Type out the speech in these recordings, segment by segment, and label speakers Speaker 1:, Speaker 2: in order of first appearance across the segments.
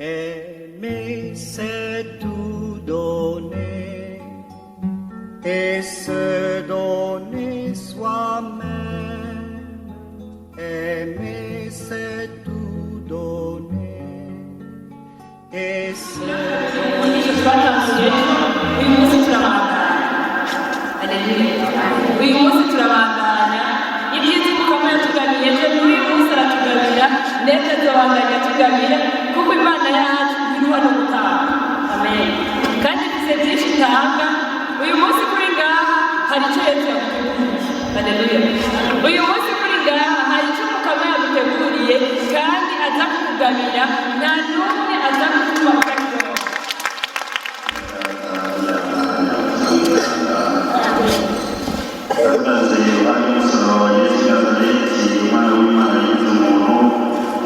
Speaker 1: Aimer, c'est tout donner et se donner soi-même. Aimer, c'est tout donner et se donner.
Speaker 2: uyu munsi turabandanya ibyiza bikomeye tugamije n'uyu munsi aratugamira ndetse tubandanya tugamira kuko Imana yacu iruha no gutanga. Amen. Kandi bize byinshi itanga uyu munsi kuri ngaha hari icyo Yesu yaguteguriye. Haleluya. Uyu munsi kuri ngaha hari icyo Mukama yaguteguriye kandi aza kukugamira nta n'umwe aza kutuma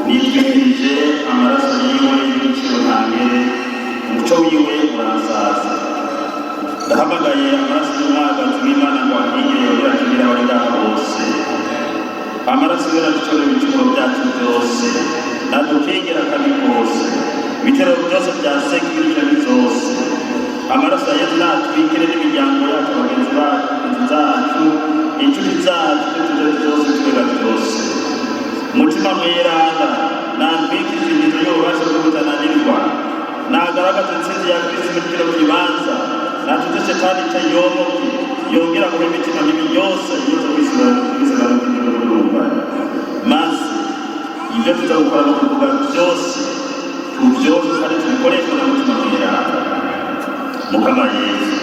Speaker 3: nitwikirije amaraso yiwe y'igiciro ntangere umuco wiwe urasaza. Ndahamagaye amaraso y'umwagazi w'Imana ngo ahingire yongere akigire abari ngaha bose. Amaraso ye araducora ibicumuro byacu byose nadukingire akabi kose ibitero byose bya sekirite zose. Amaraso ya Yesu natwikire n'imiryango yacu, abagenzi bacu, inshuti zacu, inshuti zacu, n'utundi byose twega byose. Umutima mweranda natwikirize imizo y'ububasha bwo kutananirwa, nagaragaza intsinzi ya Kristo mu kino kibanza, natuze Shetani itayoboke yongera guha imitima mibi yose yose kwisira n'urumva. Maze ibyo tuza gukora no kuvuga byose tubyose kandi tubikoreshwe na mutima mweranda. Mukama Yesu,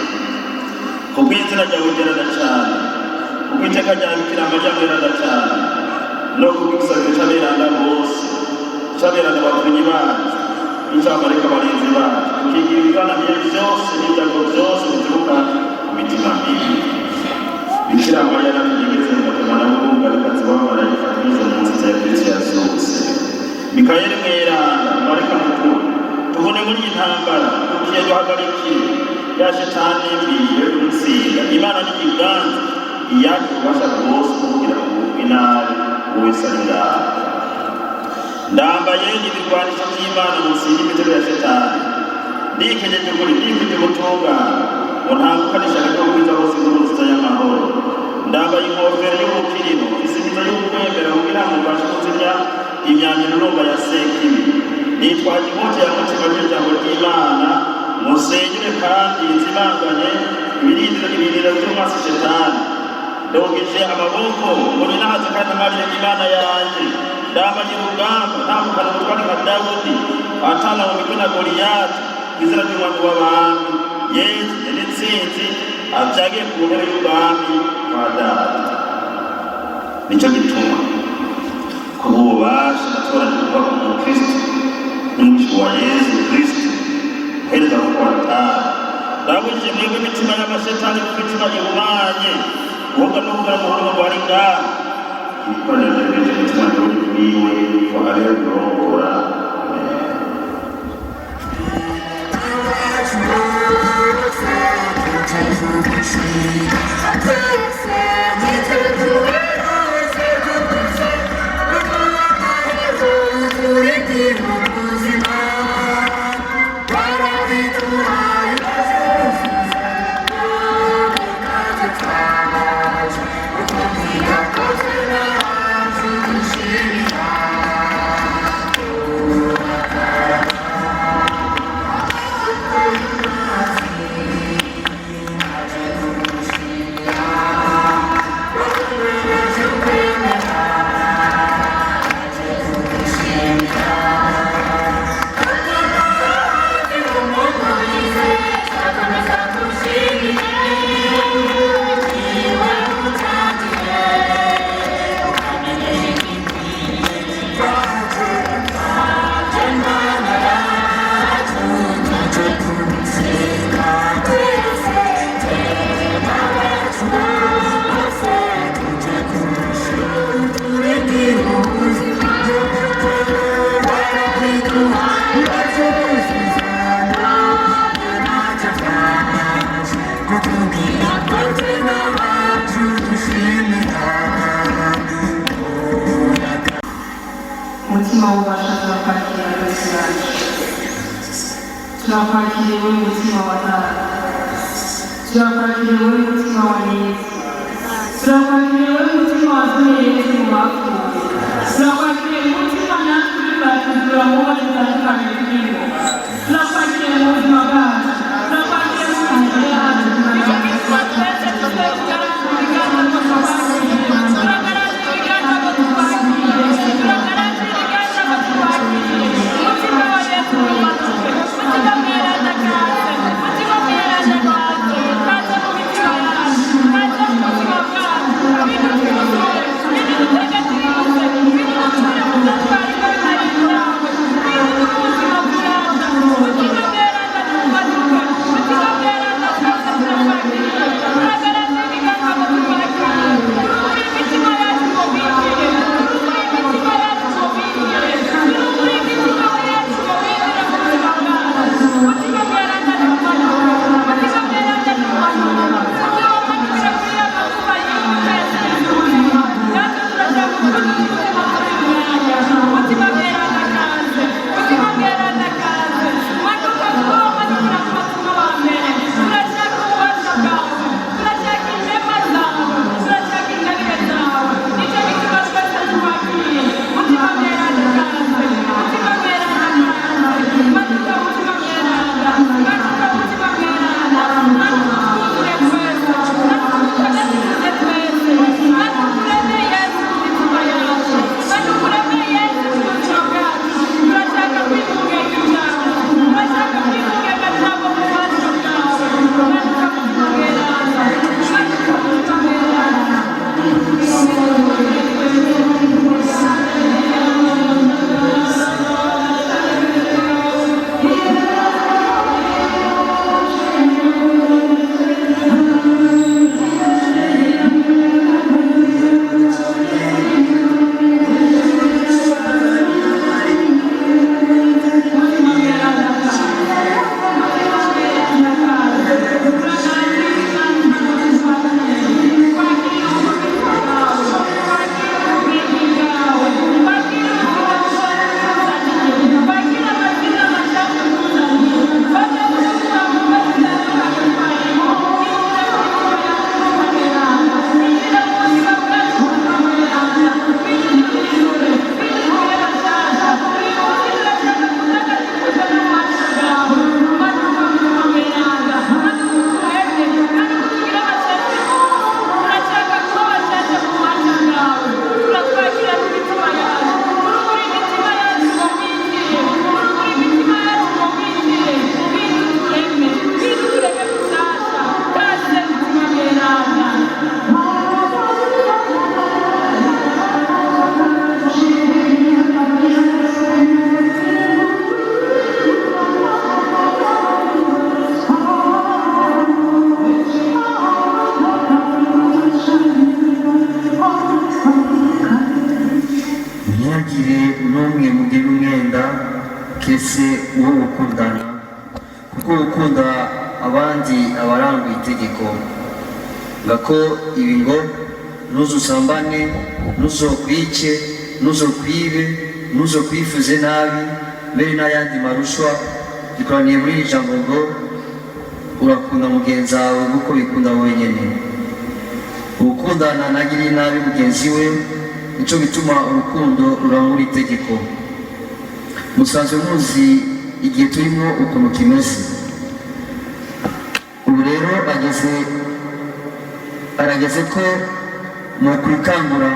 Speaker 3: kubw'izina ryawe ryeranda cyane, kubw'iteka rya Bikira Mariya ryeranda cyane, no kubw'isabiro cy'aberanda bose, cy'aberanda bavunyi bacu, icy'amareka barinzi bacu, tukigira ibiganamiye byose n'ibyago byose bituruka ku mitima mibi. Bikira Mariya natugeze mu mutima w'ubunga bikazi w'abamarayika bize mu nziza ya Kristo yazutse. Mikayeli mweranda, marayika mukuru, tubone muri iyi ntambara tugiye duhagarikire ya Shetani mbi yo gutsinda. Imana n'ikiganza iyacu ubasha bwose kugira ngo inabi wese ari ngaha. Ndambaye ibigwanisho by'Imana munsi y'imitego ya Shetani, ndikenyeje kuri ndifite ubutungane ngo ntangukanisha ariko kwiza bose mu nziza y'amahoro. Ndambaye inkofero y'ubukiriro isigiza y'ukwemera kugira ngo mbashe kuzimya imyanzuro irumba ya sekibi. Nitwaje inkota ya mutima y'ijambo ry'Imana musenyere kandi nzimanganye ibirindiro by'umwasi Shetani. Ndogeje amaboko ngo ninahaze kandi amarire Imana yanjye. Ndambaye urugamba ntambukana ubutwari nka Dawudi atana mu mitwe na Goliyati izina ry'umwami w'abami. Yesu n'intsinzi abyagiye ku ntebe y'ubwami kwa Data. Nicyo gituma ku bubasha natoranirwa mu Kristo n'umugisha wa Yesu Kristo uhereza ku Atari. Ndabujije mwebwe imitima y'amashetani ku mitima ihumanye woga no kugira amahoro ngo ari ngaha. Ibikorera n'ibindi imitima y'uri kuriwe ko ariyo birongora.
Speaker 2: Umutima w'ubasha kwakira Yesu yacu. turakwakiriye wowe mutima wa data, turakwakiriye wowe mutima wa Yesu, turakwakiriye wowe mutima wazanye Yesu mu bapfuye, turakwakiriye mutima natwe turatuzura mu bo dutandukanye turimo, turakwakiriye mu buzima bwacu, turakwakiriye mu buzima yacu, nicyo gituma twese tugiye kugaragaza ibiganza ngo tubakire, turagaragaza ibiganza ngo tubakire, turagaragaza ibiganza ngo tubakire, umutima wa Yesu umanuke, umutima mweranda kaze, umutima mweranda kaze, kaze mu mitima yacu, kaze mu buzima bwacu, ibintu byuzuye, ibintu biteganyirize, ibintu dukora mu byatwara ibyo bitari ibyawe, ibintu by'ubuzima bwacu, umutima mweranda tumanuke, umutima mweranda kaze turakwakiriye, turagaragaza ibiganza ngo tubakire, turubure imitima yacu ngo bigire, turubure imitima yacu ngo bigire, turubure imitima yacu ngo bigire mu buzima bwacu, umutima mweranda tumanuke, umutima mweranda tumanuke, umutima umanukira kuri ya makuba y'ukwezi y'ubuzima, natwe turashaka kugira umutima muri uyu mwanya, umutima mweranda kaze, umutima mweranda kaze, manuka kuba wamanukira ku batumwa ba mbere, turashaka ububasha bwawe, turashaka inema zawe, turashaka ingabire zawe, nicyo gituma twese tukwakiriye, umutima mweranda kaze, umutima mweranda kaze, manuka umutima mweranda, manuka umutima mweranda, manuka utwuzure twese, manuka utwuzure twese, manuka ureme Yesu mu mitima yacu, manuka ureme Yesu mu buzima bwacu, turashaka kwitunganya ibyawe, turashaka kwitunganya byabo mu bubasha bwawe, manuka umutima mweranda, manuka umutima mweranda.
Speaker 4: ntihagire n'umwe mugira umwenda kese uwo gukundana, kuko gukunda abandi abaranguye itegeko, ngako ibi ngo ntuzusambane, ntuzokwice, ntuzokwibe, ntuzokwifuze nabi, mbere n'ayandi marushwa, bikoraniye muri iri jambo ngo urakunda mugenzi wawe nk'uko wikunda wenyine. Ugukundana ntagiriye nabi mugenzi we, nicyo bituma urukundo rurangura itegeko. Musanzwe muzi igihe turimo ukuntu kimeze. Ubu rero arageze ko mukwikangura,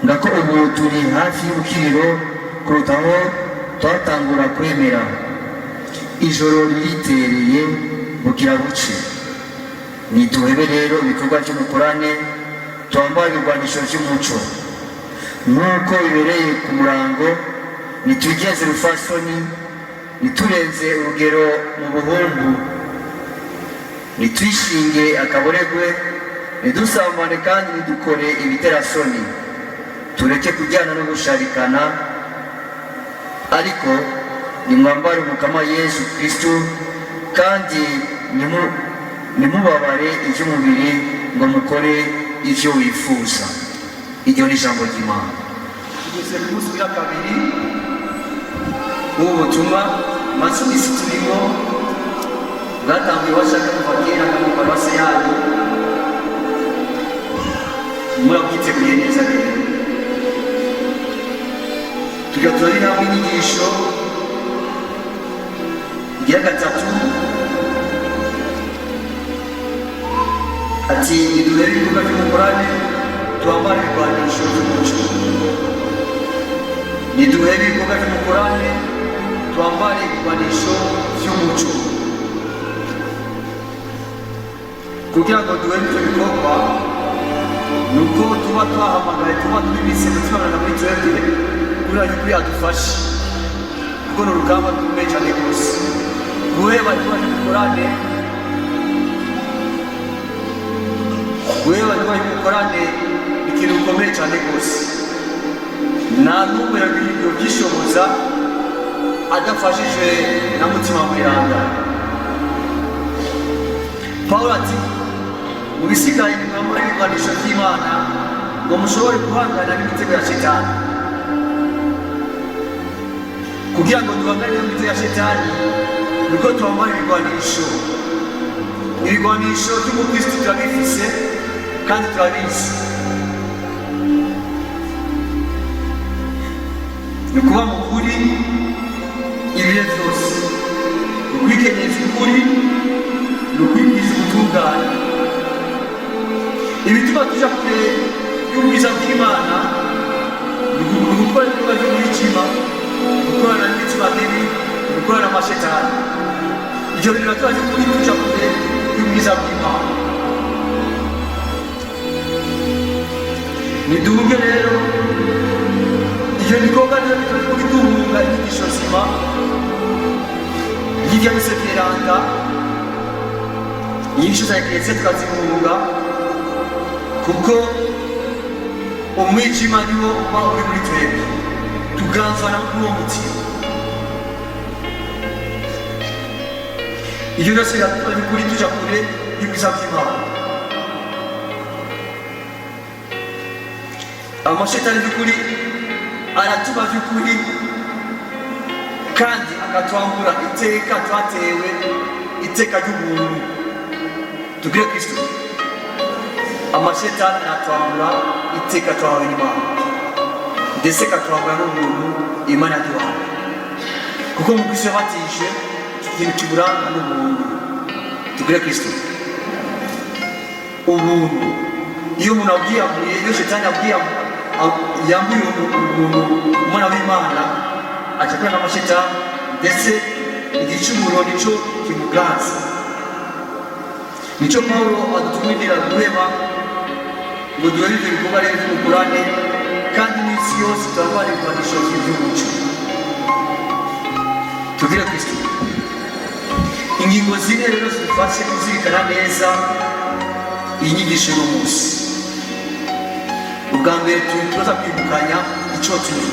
Speaker 4: ngako ubu turi hafi y'ubukiriro kuruta aho twatangura kwemera. Ijoro riritereye bugira buce, nituhebe rero ibikorwa by'umukorane, twambare ibigwanisho by'umuco nk'uko bibereye ku murango, nitugeze rufasoni, niturenze urugero mu buhumbu, nitwishinge akaboregwe, nidusambane kandi nidukore ibiterasoni, tureke kujyana no gusharikana, ariko nimwambare umukama Yesu Kristo, kandi nimubabare iby'umubiri ngo mukore ivyo wifuza. Iryo ni ijambo ry'Imana.
Speaker 1: Tugeze ku munsi wa kabiri
Speaker 4: w'ubutumwa masubisi turimo bwatangiye washaka kuva kera no mu paruwasi yanyu murabwiteguye neza rero tugira turari hamwe inyigisho igira gatatu ati nidurebe ibikorwa by'umukorane twambare ibigwanisho by'umuco nidurebe ibikorwa by'umukorane twambare ibigwanisho by'umuco kugira ngo duhebe ibyo bikorwa nuko tuba twahamagaye tuba twibise tubana muri twebwe kugira ngo ukuri adufashe kuko ni urugamba rukomeye cyane rwose guheba ibikorwa by'umukorane guheba ibikorwa by'umukorane ni ikintu gikomeye cyane rwose nta n'umwe yabyishoboza adafashijwe na mutima mweranda Pawulo ati mu bisigaye nimwambare ibigwanisho by'Imana ngo mushobore guhangana n'imitego ya Shetani kugira ngo duhangane n'imitego ya Shetani nuko twambara ibigwanisho by'umukristo turabifise kandi turabizi ni kuba mu kuri ibihe byose ni ukwikenyeza ukuri ni ukwibwiza ubutungane ibituma tuja kure y'ubwiza bw'Imana ni gukora ibikorwa by'umwijima gukorana n'imitima mibi gukorana n'amashetani ibyo bintu naturaje kuri tuja kure y'ubwiza bw'Imana niduhunge rero ibyo bikorwa rero bituma kuri duhunga inyigisho nzima y'ibya mise vyeranda inyigisho za eklesiya tukazihunga kuko umwijima niwo uba uri muri twebwe tuganzana n'uwo mutima ibyo byose biratuma by'ukuri tuja kure y'ubwiza bw'Imana amashetani by'ukuri aratuma by'ukuri kandi akatwambura iteka twatewe iteka ry'ubuntu tugire Kristo amashetani aratwambura iteka twahawe n'Imana ndetse akatwambura n'ubuntu Imana yaduhaye kuko mu Kristo yabatije ikintu kiburanga n'ubuntu tugire Kristo ubuntu iyo umuntu abwiyamuye iyo Shetani yambuye umuntu umwana w'Imana acakorana n'amashetani ndetse igicumuro nico kimuganza nico Pawulo adutumira guheba ngo duhebe ibyo bikorwa rero by'umukorane kandi n'isi yose twambare ibigwanisho by'umuco tugire Kristo ingingo zine rero zidufashe kuzirikana neza iyi nyigisho y'uno munsi ubwa mbere turaza kwibukanya icyo turi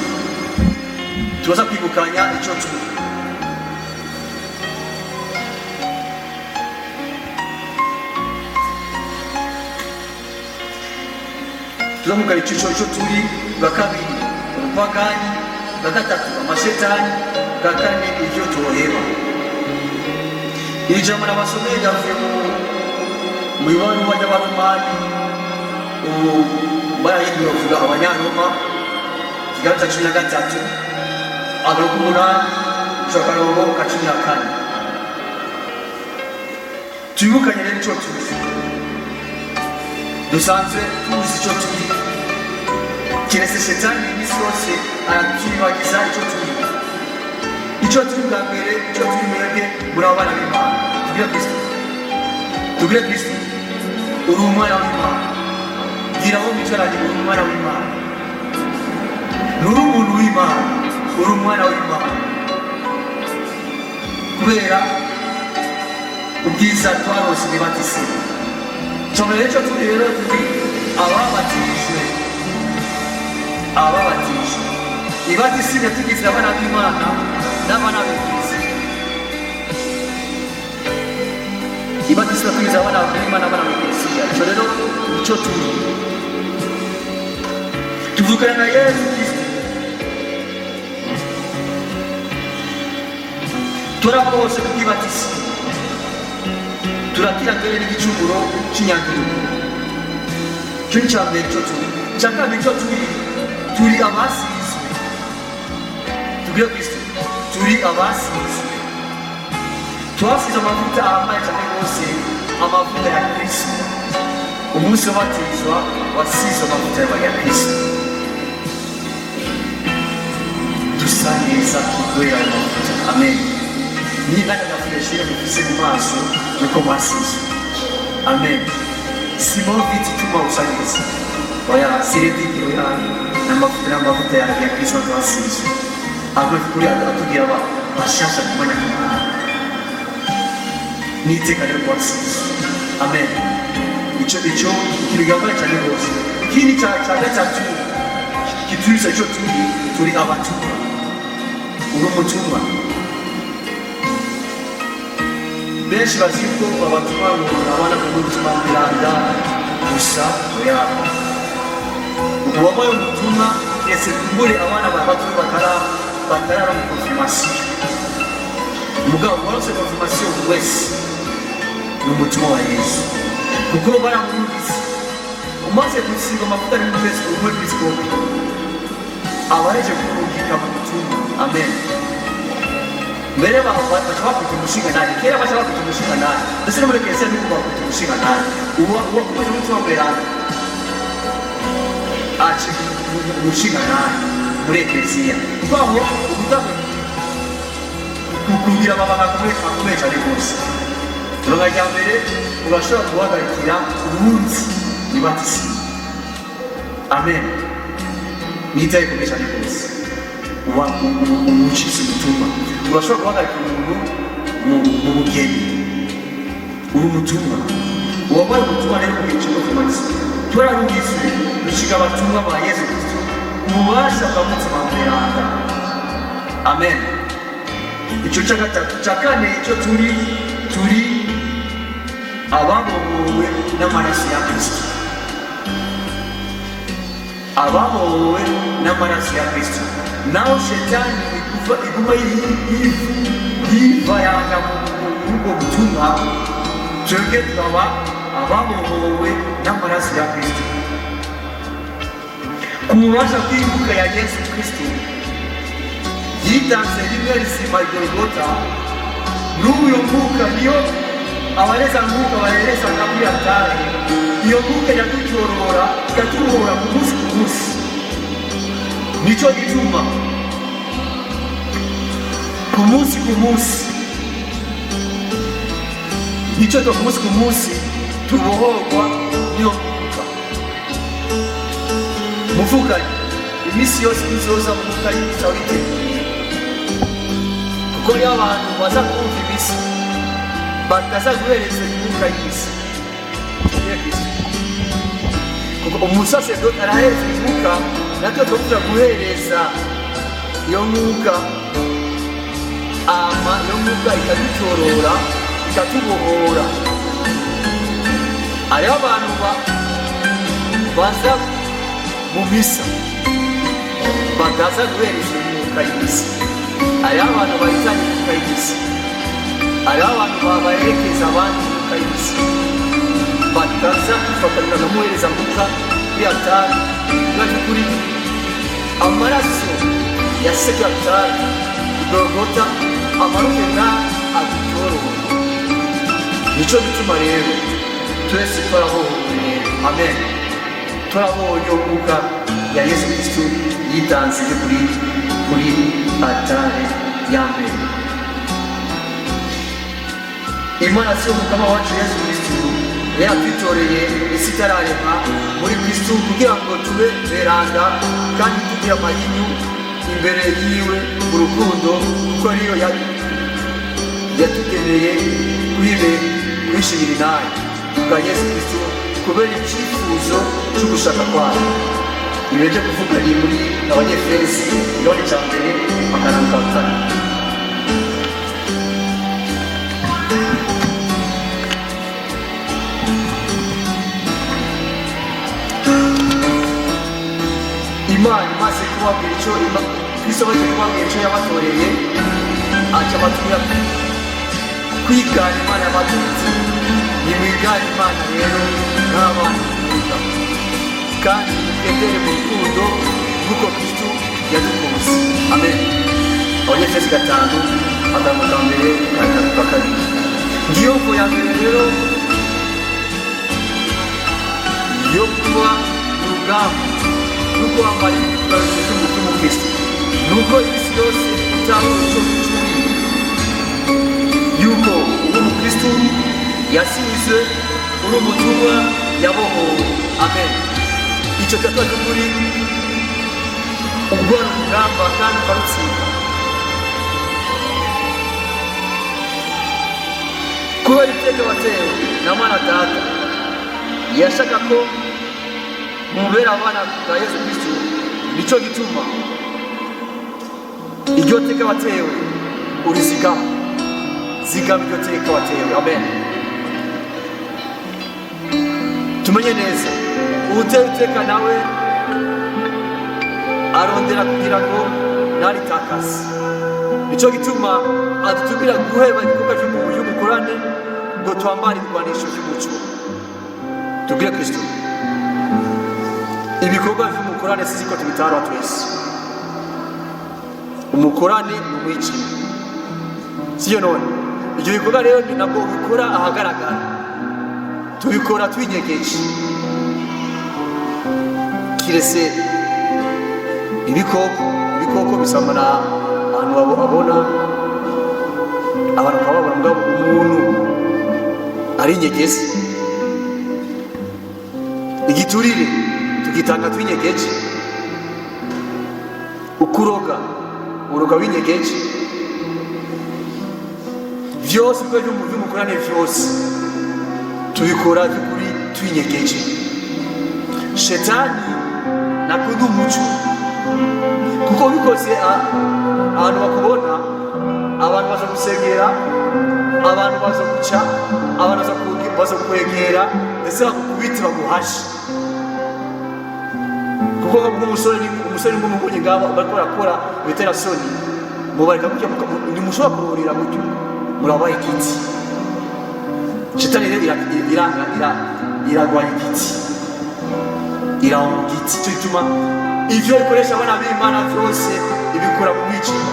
Speaker 4: tuzamugana icyo turi bwa kabiri ubupagani bwa gatatu amashetani bwa kane ibyo tuboheba iri jambo nabasomeye ryavuye mu ibaruwa ry'Abaromani barahindura bavuga Abanyaroma ikiganza 13 agaruka 8 akarongo ka 14 twibukanye rero icyo tuzi dusanzwe tuzi icyo turi kiretse Shetani iminsi yose aratwibagiza icyo turi bwa mbere icyo turi mwebwe muri abana b'Imana tugire Kristo uri umwana w'Imana gira aho mwicaranye uri umwana w'Imana nturi umuntu w'Imana uri umwana w'Imana kubera ubwiza twarose nibatisimu cyomere icyo turi rero turi ababatijwe ibatisimu yatugize abana b'Imana n'abana b'Imana ibatisimu yatugize abana b'Imana n'abana b'Imana icyo rero icyo turi tuvukana na Yesu Kristo turabose kubwibatisi turatira mbere n'igicumuro cy'inyandurugo. Cyo ni cyambere cyo turi cyakabiri cyo turi abasizwe tubwire Kristo turi abasizwe twasize amavuta ahambaye cyane rwose amavuta ya Kristo. Umunsi wabatizwa wasize amavuta ya Kristo. Dusa neza kubera ayo mavuta. Amen. Niba nagafureshire mufise mu maso nuko mwasize. Amen. Simo viti tuma usa neza. Oya sirediki oya n'amavuta ya Kristo twasize. Agwe kuri atubwira bashasha kumenya kumana. Niteka rero kwasize. Amen. Ico kirigambara cyane rwose. Ikindi cya gatatu kituriza cyo turi abatumwa. Uri umutumwa. Benshi bazi ko abatumwa abana ku mutima w'iranda gusa oya. Uwabaye umutumwa ese kumbure abana babatumwa batarara mu konfirmation. Mugabo warose konfirmation wese n'umutumwa wa Yesu. Kuko baramwumvise umaze gusiga amavuta y'umwezi w'umwepiskopi abaje kurungika mu butumwa. Amen. Mbere bashaka kwita umushinga nabi, kera bashaka kwita umushinga nabi, ndetse no muri Kiliziya nuko bakwita umushinga nabi. Uwakomeje umutima mberanda aci umushinga nabi muri Kiliziya kuko aho ubutaka kugira amabanga akomeye cyane rwose. Ronga rya mbere urashobora guhagarikira umunsi nibatisi. Amen. Nitaye ikomeye cyane rwose umucisi umutumwa. Urashobora guhagarikira umuntu mu bugeni uri umutumwa. Uwabaye umutumwa rero mu gice cy'ubutumwa turarungitswe dushiga abatumwa ba Yesu Kristo ububasha bwa mutima mberanda. Amen. Icyo cya gatatu. Cya kane icyo turi ababohowe n'amaraso ya Kristo. Ababohowe n'amaraso ya Kristo. Naho shetani iguma yivayanga mu butumwa twebwe tukaba ababohowe n'amaraso ya Kristo. Ku bubasha bw'imbuga ya Yesu Kristo yitanze rimwe rizima i Golgota. N'uyo mwuka niyo abareza mwuka barereza kuri altare. Iyo mwuka yatutorora ikatubohora ku munsi ku munsi. Nicyo gituma ku munsi ku munsi nicyo ku munsi ku munsi tubohorwa n'iyo mwuka. Muvuganye iminsi yose izoza mwuka y'isawiteguye kuko iyo abantu baza kumva imisi bakaza guhereza imyuka y'isi kuko umusaserodoti arahereza imyuka natwe tukavuga guhereza iyo mwuka iyo mwuka ikadutorora ikatubohora. hariho abantu baza mu misa bakaza guhereza imyuka y'isi. Hariho abantu bayitanga imyuka y'isi. Hariho abantu babaherekeza abandi imyuka y'isi bakaza kwifatanya no muhereza mwuka kuri altare. Bibaje kuri amaraso ya sekatari Golgota amaruke na adutorora. Nicyo gituma rero twese twarabohowe. Amen. Turabonye umwuka ya Yesu Kristo yitanze kuri altare ya mbere. Imana si umukama wacu Yesu Kristo yatwitoreye isi itararema muri Kristo kugira ngo tube beranda kandi tugire amayinyu imbere yiwe mu rukundo kuko ariyo yatugeneye kwishimira inaye bwa Yesu Kristo kubera icyifuzo cyo gushaka kwayo. Nibeje kuvuga ni muri Abanyefesi igice cya mbere akarongo ka kane. Imana imaze kubabwira icyo Kristo amaze kubabwira icyo yabatoreye aca abatumira kwigana Imana y'abagenzi nimwigana Imana rero nk'abana b'umwuga kandi mugendere mu rukundo nk'uko Kristo yadukunze. Amen. Abanyefesi 5 akarongo ka mbere n'akarongo ka kabiri. Ngiyo mvo ya mbere rero yo kuba mu rugamba nuko wambaye ikibarusho cy'umutima Kristo nuko isi yose utaho icyo cy'umubiri yuko uri umukristo yasizwe uri umutumwa yabohowe. Amen. Icyo cyatwaje muri ubworo urugamba kandi ukarutsinda kubera iteka watewe na Mana Data yashaka ko mubera abana ba Yesu Kristo. Nicyo gituma iryo teka watewe urizigama iryo teka watewe. Amen. Tumenye neza utewe iteka nawe arondera kugira ngo ntaritakaze. Nicyo gituma adutumira guheba igikorwa cy'umukorane ngo twambare ibigwanisho by'umuco. Tubwire Kristo ibikorwa by'umukorane sisi ko tubitara twese. Umukorane ni umwijima, siyo none ibyo bikorwa rero ni nabwo ubikora ahagaragara, tubikora twinyegeje. Kirese ibikoko bisamana abantu babona abantu bakababona mugabo umuntu ari inyegezi. Igiturire tukitanga twinyegeje, ukuroga uroga w'inyegeje. Vyose uko by'umukorane vyose tubikora by'ukuri twinyegeje. Shetani nakunda umuco kuko bikoze abantu bakubona, abantu baza gusengera, abantu baza guca, abantu baza kwegera ndetse bakubita baguhashe. Kuko umusore n'umugunyi ngabo bariko barakora bitera soni mubareka kujya ntimushobora kuruhurira gutyo murabaye igiti. Shetani rero iragwanya igiti, irahunga igiti. Cyo gituma ivyo ikoresha abana b'Imana vyose ibikora mu mwijima.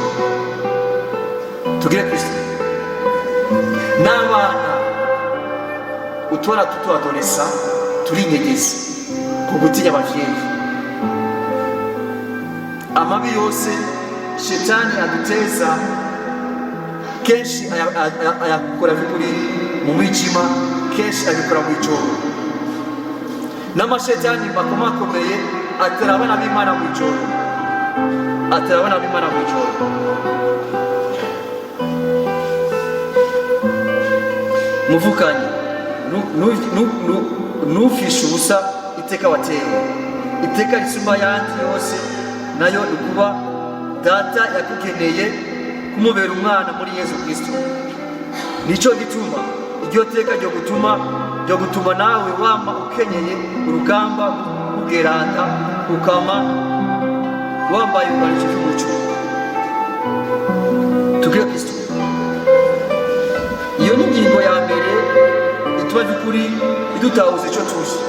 Speaker 4: Tugire Kristo n'abana utwara tutuadolesa turinyegeza ku gutinya abavyeyi. Amabi yose Shetani aduteza kenshi ayakora vy'ukuri mu mwijima, kenshi abikora mu ijoro. N'amashetani makomakomeye atera abana b'Imana mu ijoro, atera abana b'Imana mu ijoro. Muvukanye nufishe ubusa iteka watewe. Iteka risumba yandi yose nayo ukuba Data yakugeneye kumubera umwana muri Yesu Kristo. Nicyo gituma iryo teka ryo gutuma nawe wama ukenyeye urugamba kugeranda ukama wambaye ubwanisho bw'umuco. Tugire Kristo. Iyo ni ingingo ya mbere ituma by'ukuri idutahuza icyo tuzi.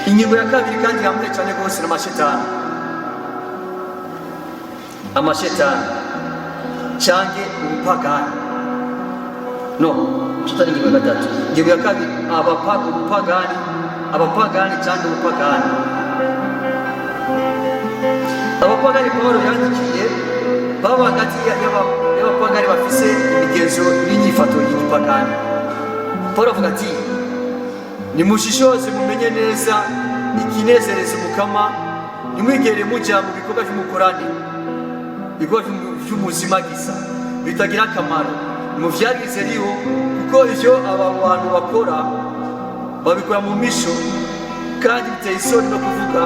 Speaker 4: Ingingo ya kabiri kandi hamwe cyane rwose n'amashetani. Amashetani cyange ubupagani. No, shetani ingingo ya gatatu. Ingingo ya kabiri abapagani cyangwa ubupagani. Abapagani Pawulo yandikiye baba hagati y'abapagani bafise imigenzo n'inyifato y'igipagani. Pawulo avuga ati nimushishoze mumenye neza ikinezereza Umukama, nimwigere mujya mu bikorwa by'umukorane, ibikorwa by'umuzimagiza bitagira akamaro, muvyagize riho kuko ivyo aba bantu bakora babikora mu misho kandi biteye isoni no kuvuga,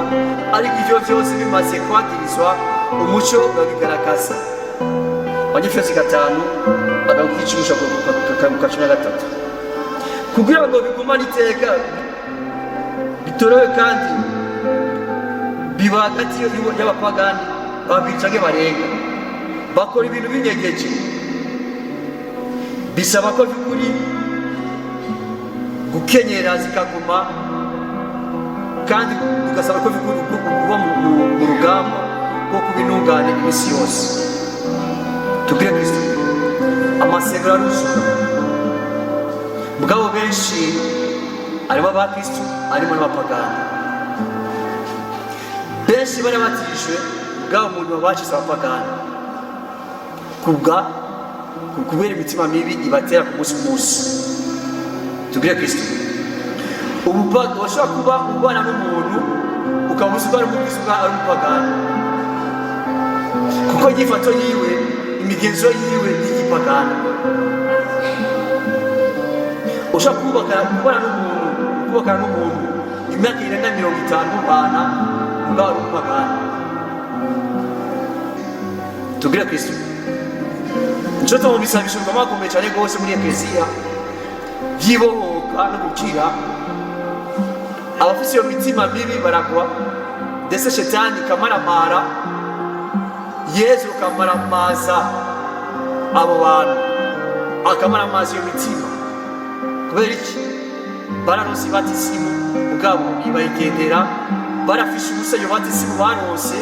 Speaker 4: ariko ivyo vyose bimaze kwagirizwa umuco babigaragaza. Abanyefesi 5 agakicisha ku 13 kugira ngo bigumane iteka bitorewe kandi biba hagati y'abapagani babiri canke barenga bakora ibintu binyegeje bisaba ko by'ukuri gukenyera zikaguma, kandi bigasaba ko by'ukuri kuba mu rugamba rwo kuba intungane iminsi yose. Tubwire Kristo amasengero aruzura, mugabo benshi harimo abakristo harimo n'abapagani. Benshi barabatijwe mugabo umuntu babacize abapagani kubera imitima mibi ibatera ku munsi ku munsi. Tubwire Kristo washobora kuba ubana n'umuntu ukaba uzi ko ari umukristo ari umupagani, kuko inyifato yiwe imigenzo yiwe y'igipagani. Ushobora kubakana n'umuntu imyaka irenga 50 mubana mugabo ari umupagani. Tubwire Kristo nico tumubisaba ibishurwa makomeye cyane rwose muri ekleziya by'ibohoka no gukira. Abafise iyo mitima mibi baragwa, ndetse shetani kamaramara, Yesu kamaramaza abo bantu, akamaramaza iyo mitima. Kubera iki? Bararonse batisimu ubwabo bibayigendera, barafishe ubusa iyo batisimu baronse,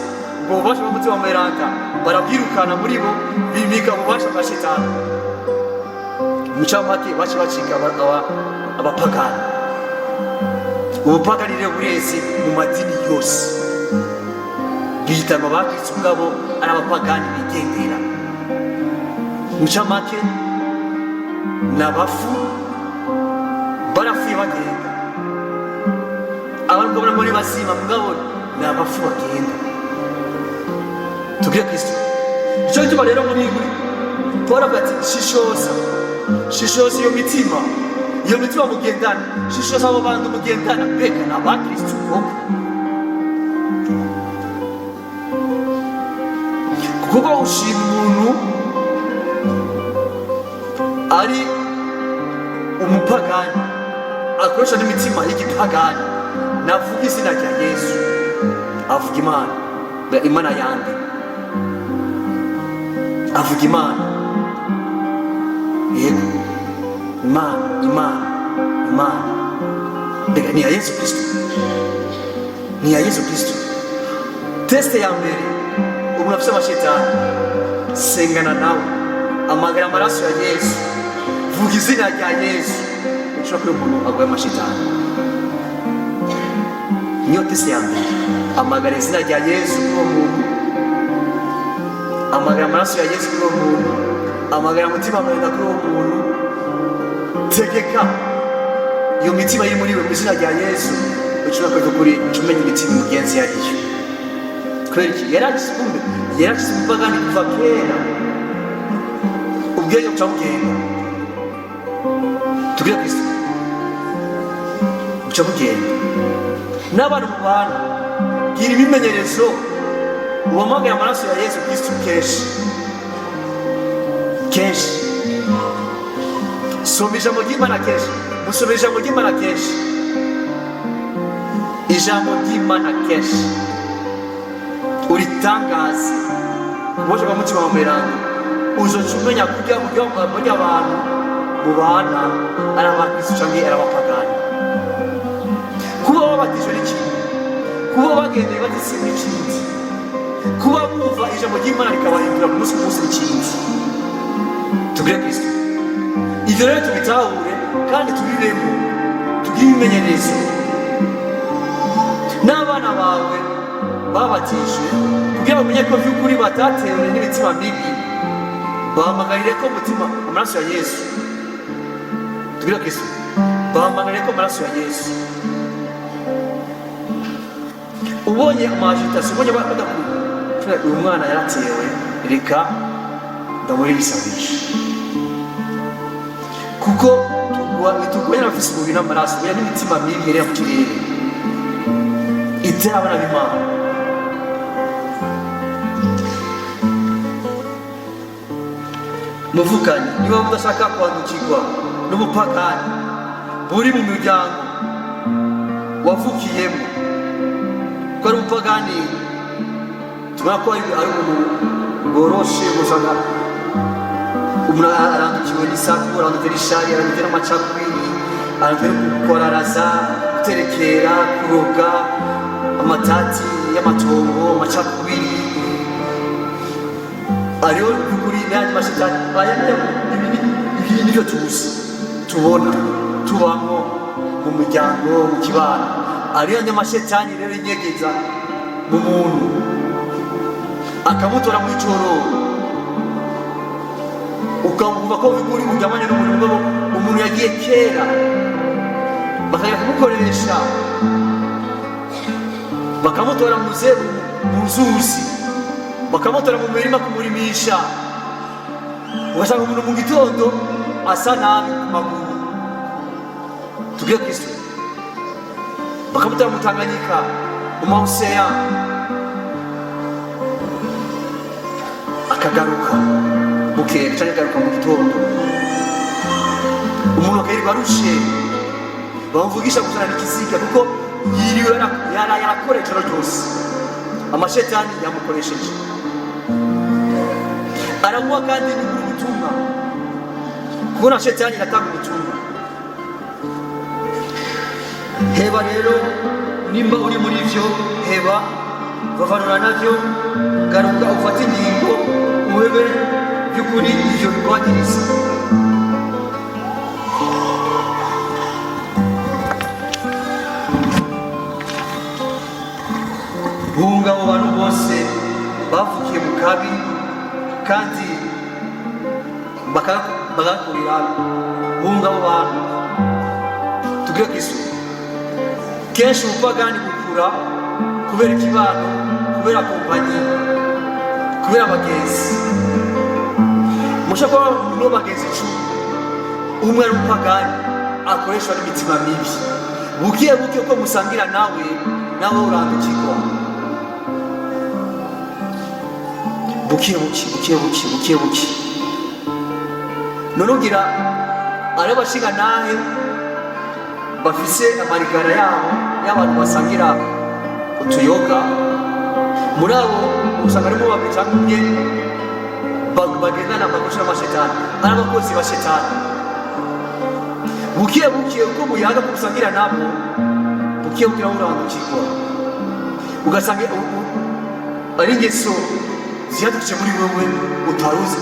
Speaker 4: ubwo bubasha bw'umutima mweranda barabwirukana muri bo, bimika ububasha bwa shetani. Mucamake bace bacika abapagani. Ubupagani rero bureze mu madini yose, bihitanwa abakristo ubwabo ari abapagani bigendera. Mucamake n'abafu barafuye bagenda, abantu muri bazima mugabo n'abafu bagenda. Tubwire Kristo icyo gituma rero muri Paulo ati shishoza iyo mitima mugendana, shishoza abo bantu mugendana, mbega ni abakristo koko? Kuko ushima umuntu ari umupagani akoresha n'imitima y'igipagani, navuga izina rya Yesu avuga Imana yandi, avuga Imana, yego Imana, mbega ni ya Yesu Kristo, ni ya Yesu Kristo. Teste ya mbere umuntu afite amashetani, sengana nawe, amagara amaraso ya Yesu, vuga izina rya Yesu, ushobora kuba umuntu agwaye amashetani. Niyo teste ya mbere, amagara izina rya Yesu kuri uwo muntu, amagara amaraso ya Yesu kuri uwo muntu, amagara umutima mweranda kuri uwo muntu. Tegeka iyo mitima iri muri we mu izina rya Yesu, ushobora kuva kuri umenya imitima mugenzi yariyo. Kubera iki? yaragize umupagani kuva kera, ubwenge buca bugenda. Tubwire Kristo buca bugenda. N'abantu mu bantu gira ibimenyerezo, uhamagaye amaraso ya Yesu Kristo kenshi. Soma ijambo ry'Imana kenshi, musome ijambo ry'Imana kenshi, ijambo ry'Imana kenshi uritangaze ubushobozi bw'umutima mweranda. Uzoca umenya kurya abantu mubana ari abakristo cyangwa ari abapagani. Kuba wabatijwe n'ikindi, kuba bagendeye batisimu n'ikindi, kuba bumva ijambo ry'Imana rikabahindura ku munsi ku munsi n'ikindi. Tubwire Kristo ibyo rero tubitahure kandi tubiremo, tugire ibimenyerezo. N'abana bawe babatijwe kugira bamenye ko by'ukuri batatewe n'imitima mibi, bahamagarire ko umutima amaraso ya Yesu. Tubwire Kristo bahamagarire ko amaraso ya Yesu. Ubonye amajitasi, ubonye badakura uyu mwana yaratewe, reka ndamuri bisabisha, kuko tugwanya n'abafise umubiri n'amaraso, bera n'imitima mibi yerera mu kirere itera abana b'Imana. Muvukanye niba mudashaka kwandukirwa n'ubupagani buri mu miryango wavukiyemo, ko ari umupagani tubona ko ari umuntu boroshe, gusanga umuntu arandukiwe n'isaku, arandukiwe n'ishari, arandukiwe n'amacakubiri, arandukiwe no gukoraraza, guterekera, kuroga, amatati y'amatongo, amacakubiri. Ariho by'ukuri n'ayandi mashetani aya nibyo tuzi tubona tubamo mu muryango, mu kibano. Ariyo nyamashetani rero inyegeza mu muntu akamutora mu ijoro, ukamva ko by'ukuri ujyamanye n'umuntu mugabo umuntu yagiye kera, bakajya kumukoresha bakamutora mu zeru, mu nzuzi, bakamutora mu mirima kumurimisha, ugasanga umuntu mu gitondo asa nabi ku maguru. Tubwire Kristo, bakamutora mu Tanganyika, mu Maoseya, akagaruka bukeye cyangwa akagaruka mu gitondo. Umuntu akayirirwa arushe, bamuvugisha kuzana ikiziga kuko yiriwe yarakora ijoro ryose, amashetani yamukoresheje. Aramuha kandi ubutumwa, kubona shetani atanga ubutumwa. Heba rero, nimba uri muri byo, heba, vavanura nabyo, garuka ufate ingingo, uhebe by'ukuri ibyo bikwangiriza. Hunga abo bantu bose bavukiye mu kabi kandi bagakurira. Hunga abo bantu, tubwire Kristo. Kenshi ubupagani bukura kubera ikibano, kubera kompanyi, kubera abagenzi. Mushaka kuba bagenzi 10, umwe ari umupagani akoreshwa n'imitima mibi. Bukiye uko musangira nawe urandukirwa. Bukiye. None ugira ari abashinga nahe bafise amarigara yabo y'abantu basangira utuyoga. Muri abo usanga harimo babiri cyangwa umwe bagendana bakosha amashetani, ari abakozi ba shetani. Bukiye uko muyaga kusangira nabo, bukiye urandukirwa. Ugasanga ari ingeso ziyadukije muri wewe utaruzi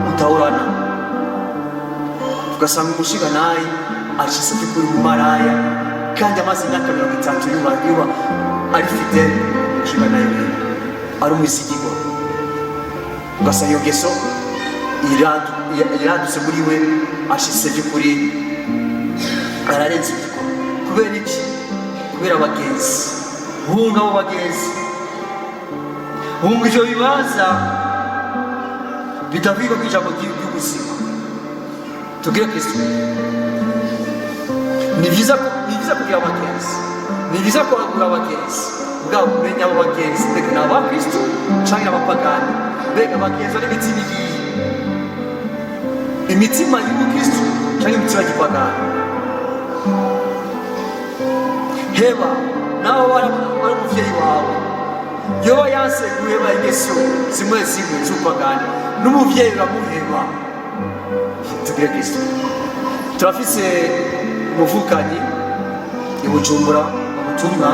Speaker 4: utahorana. Ugasanga umushinga naye ashyize kuri mu maraya kandi amaze imyaka 30 yuba ari fidele. Umushinga naye ari umusigigwa. Ugasanga iyo ngeso iradutse muri we, ashyize kuri ararenze ibiko. Kubera iki? Kubera abagenzi. Hunga abo bagenzi, hunga ivyo bibaza bitavuga ku ijambo ry'ubuzima. Tubwire Kristo, ni vyiza kugira abagenzi, ni vyiza kwagura abagenzi. Bwa umenya abo bagenzi, mbega ni abakristo canke abapagani? Mbega abagenzi ari imitima igiye, imitima y'ubukristo canke imitima y'igipagani? Heba nawe wari umuvyeyi wawe, yoba yanse guheba ingeso zimwe z'ubupagani, n'umuvyeyi uramuheba. Tubwire Kristo. Turafise umuvukanyi i Bujumbura ubutumwa,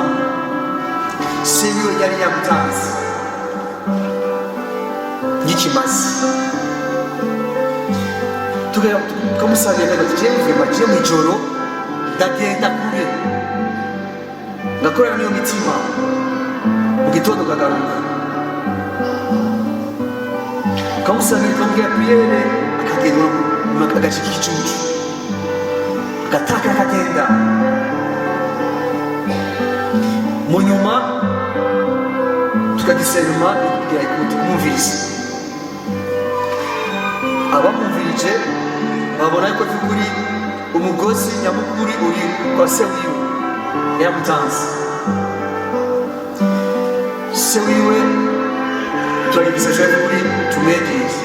Speaker 4: se wiwe yari yamutanze nk'ikimazi. Tukamusabira ngo tugiye mu ijoro, ndagenda kure ngakorana n'iyo mitima, mu gitondo kagaruka. Ukamusabira ukamubwira priere, akagenda agashika igicucu, agataka akagenda. Mu nyuma tukagisenuma kugira ikuti kumviriza. Abamumvirije babona ko by'ukuri umugozi nyamukuri uri kwa se wiwe yamutanze. Se wiwe turagize kuri tumegeze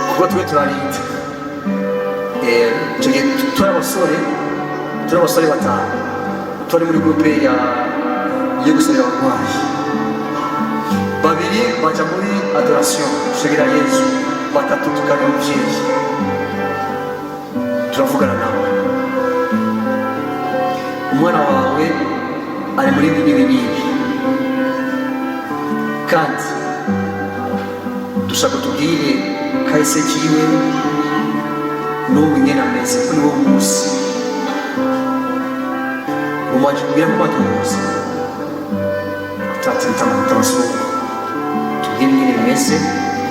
Speaker 4: kuko twe turarinda. Turi abasore batanu turi muri groupe yo gusabira abarwayi. Babiri baja muri adoration dushegera Yesu batatu tukari umuvyeyi turavugana nawe umwana wawe ari muri ibi kandi dushaka tubwire kahise kiwe n'ubu nyene ameze kuri uwo munsi umaje kubwira ko batuzi tatita mutaso tubwire nyene bimeze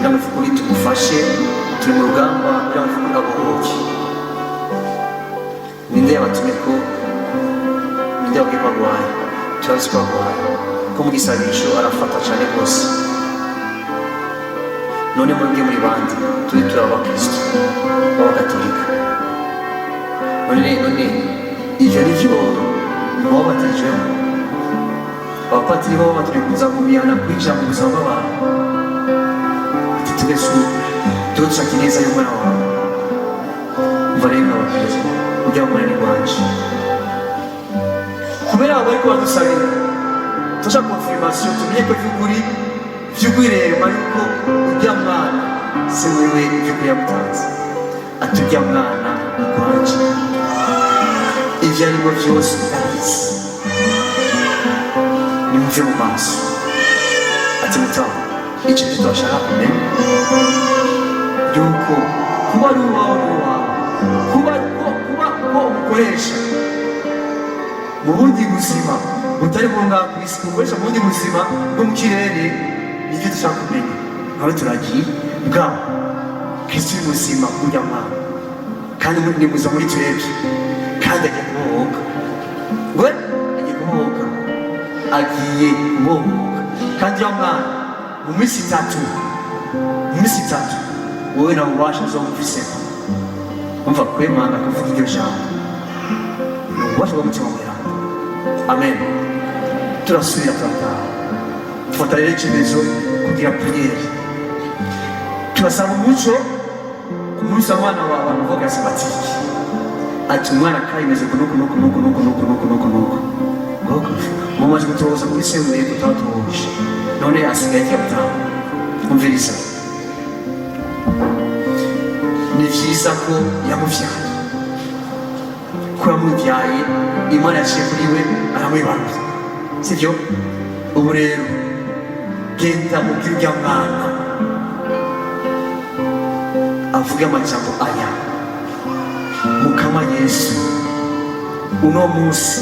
Speaker 4: namwe kuri tugufashe turi mu rugamba namwe kuvuga bohoke ninde yabatumeko ninde wabwipa rwaye turazi ko rwaye ko mu gisabisho arafata cyane rwose none mwebwe muri bandi turi abakristo b'abagatolika none ivyo nivyo mubabatijwemo abapatiri baba baturi kuza kumihana kwinjira mu buzima bw'abantu ati tubesu dushaka ineza y'umwana wawe umva rero nk'abakristo ujya mu munani wanje kubera abo bariko badusabira tuja confirmation tumenye ko vy'ukuri rero yuko ujya mwana se wewe vy'ukuri yamutanze ati ujya mwana wanje ivyo arimo vyose ndabizi nimumve mu maso ati mutaho ico tutashaka kumenya yuko kuba ari uwawe kuba umukoresha mu bundi buzima butari ngombwa ku isi ukoresha mu bundi buzima bwo mu kirere nibyo dushaka kumenya nkawe turagiye bwabo kristo y'ubuzima kujya mwana kandi ni muza muri twebwe kandi agiye kubohoka we agiye kubohoka kandi ya mwana mu minsi itatu wowe nawe ubasha uzomufisemo umva kwemanga kuvuga iryo jambo ni ububasha bw'umutima mweranda amen turasubira turataha dufata rero icyemezo kugira puriyeri turasaba umuco ku munsi w'abana wawe amuvuga sabatiki ati umwana kayimeze kunuku mumaze gutoza muri semuye tutatoje none asigaye cyabutaha umviriza ni vyiza ko yamuvyaye ko yamuvyaye imana yaciye kuri we aramwibaruza sivyo ubu rero genda mubwira urya mwana avuge amajambo aya mukama Yesu uno munsi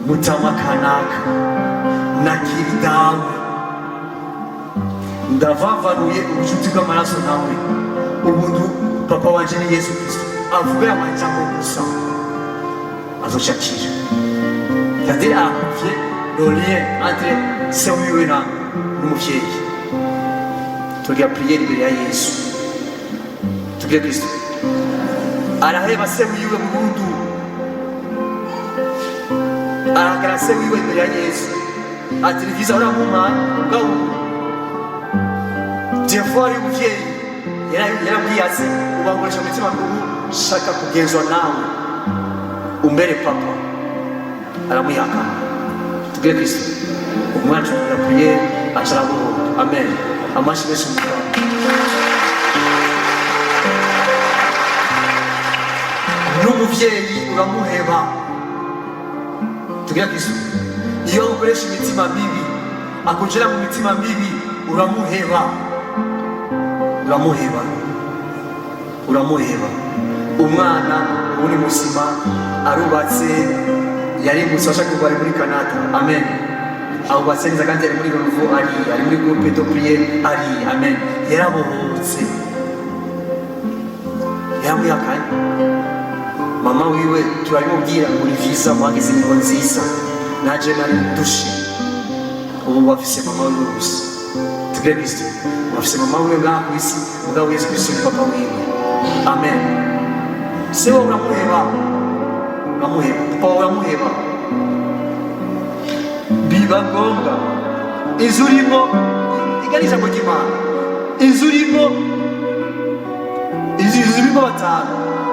Speaker 4: mutama kanaka nakiri dawe ndavavanuye ubucuti bw'amaraso nawe ubuntu papa wanje ni Yesu Kristo avuga amajambo gusa azoshakira c'est-à-dire accomplir le lien entre se wiwe na n'umuvyeyi tugiye prier imbere ya Yesu tugiye Kristo araheba se wiwe burundu arakarase wiwe imbere ya Yesu ati ni vyiza uramuma ngaho devoir y'umuvyeyi yarabwiyaze ubangoresha umutima ngubu shaka kugenzwa nawe umbere papa aramwihakana tubwire Kristo umwana tugira priere acaraburuka amen amashi menshi mukaba n'umuvyeyi uramuheba tubwire Kristo iyo ukoresha imitima mibi akujera mu mitima mibi uramuheba umwana uri musima arubatse yari musasha kuba ari muri Canada amen arubatse neza kandi ari muri Ruvu ari muri groupe de prière amen yarabohotse yamuyakanye mama wiwe turabimubwira muri visa mwagize ingo nziza naje nari dushi ubu bafise mama wiwe gusa tubwire Kristo bafise mama wiwe ngaha ku isi mugabo Yesu Kristo ni papa wiwe amen sewe uramuheba papa uramuheba biba ngombwa inzu urimo iganisha ku Imana inzu urimo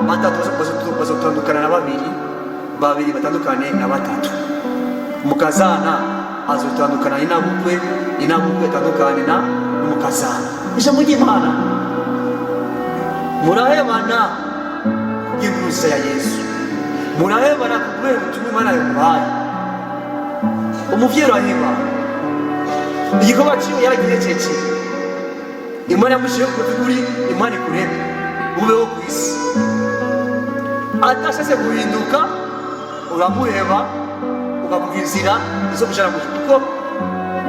Speaker 4: batatu bazotandukana na babiri batandukane na batatu umukazana azotandukana inabukwe atandukane na umukazana ijambo ry'Imana murahebana kubw'inkuru ya Yesu murahebana kubera ubutumwa Imana yamuhaye umuvyeyi araheba igikorwa ciwe yaragiye cece Imana yamushiyeho kuri Imana ikurebe ubeho ku isi atashase guhinduka uramuheba ukamugira inzira zo kujana mu kuko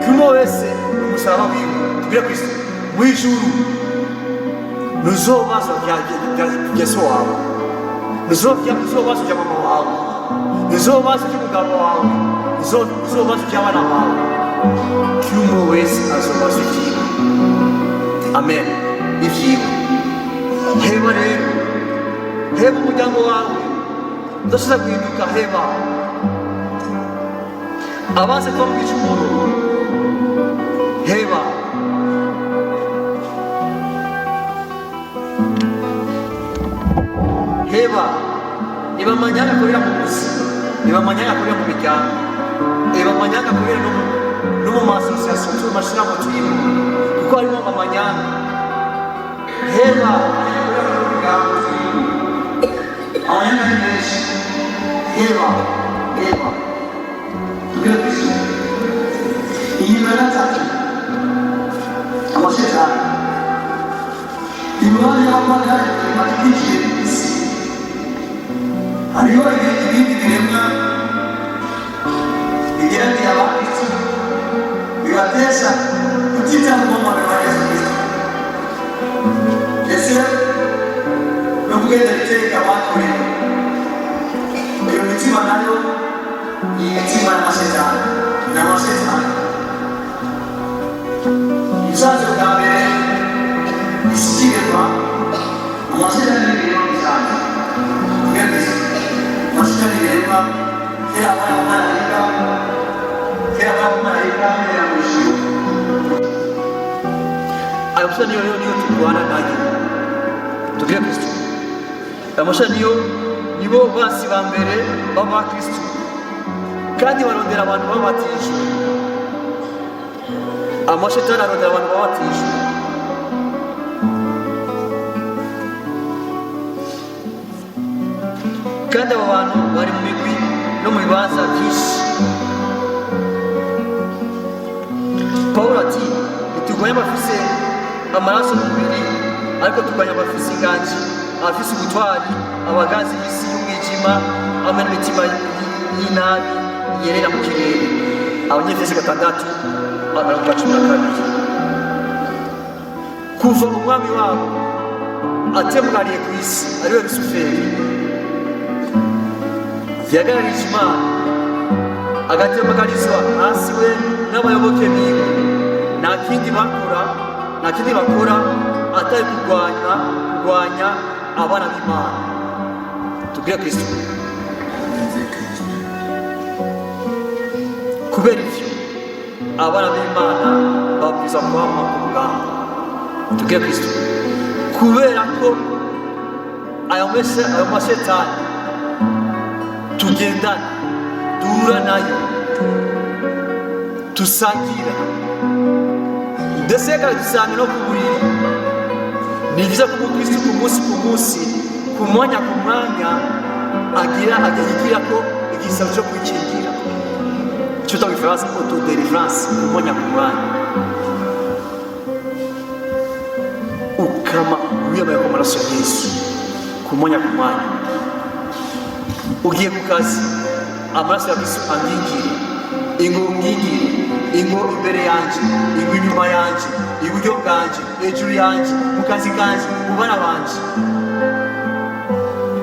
Speaker 4: kumo wese umusaraba wiwe tubwire Kristo mwijuru nuzobaza bya so wawe nuzobaza bya mama wawe nuzobaza by'umugabo wawe nuzobaza by'abana bawe kumo wese azobaza ibyiwe amen ibyiwe heba rero heba umuryango wawe udashobora guhinduka heba abaze kuba mu gicumuro heba heba iba amanyanga akorera mu buzi iba amanyanga akorera mu miryango iba amanyanga akorera no mu masosiyasiyo no mu mashyirahamwe turimo kuko harimo amanyanga heba akorera mu miryango amanyanga ni menshi heba tubwire Kristo iyi mbere gatatu amasezerano imibare y'amagare igiye ku isi hariho ibindi biremwa bigerageza abakristo bibatesha kutitanga umumaro wa Yesu Kristo ndetse no kugenda biteka abakorera iyo mitima nayo iyi mitima y'amasezerano ni amasezerano ibisazo bwa mbere ishyikirwa amasezerano y'ibiremwa bisanzwe amasezerano y'ibiremwa kera abamarayika kera mu ijuru ayo masezerano niyo turwana nayo tubwire Kristo ayo masezerano nibo basi ba mbere baba Kristo kandi barondera abantu babatijwe amashetani arondera abantu babatijwe kandi abo bantu bari mu migwi no mu bibanza byinshi Pawulo ati ntitugwanya abafise amaraso mu mubiri ariko tugwanya abafise inganji abafise ubutwari abagazi b'isi y'umwijima hamwe n'imitima y'inabi yerera mu kirere abanyefesi 6:12 kuva umwami wabo atemugariye ku isi ariwe Lusiferi yagararije Imana agatemagarizwa hasi we n'abayoboke biwe nta kindi bakora atari kurwanya abana b'Imana tubwire Kristo kubera ivyo abana b'Imana babwiza kwama ku rugamba tubwire Kristo kubera ko ayo mashetani tugendana duhura nayo tusangira ndetse dusanga no ku buriri ni byiza ko umukristo ku munsi ku mwanya agira ko igisabo cyo kwikingira cyo twita Igifaransa autodelivrance ku mwanya ukama wiyambaye ku maraso ya Yesu ku mwanya ugiye ku kazi amaraso ya Kristo angingire ingo imbere yanje ingo inyuma yanje iburyo bwanje hejuru yanje mu kazi kanje mu bana banje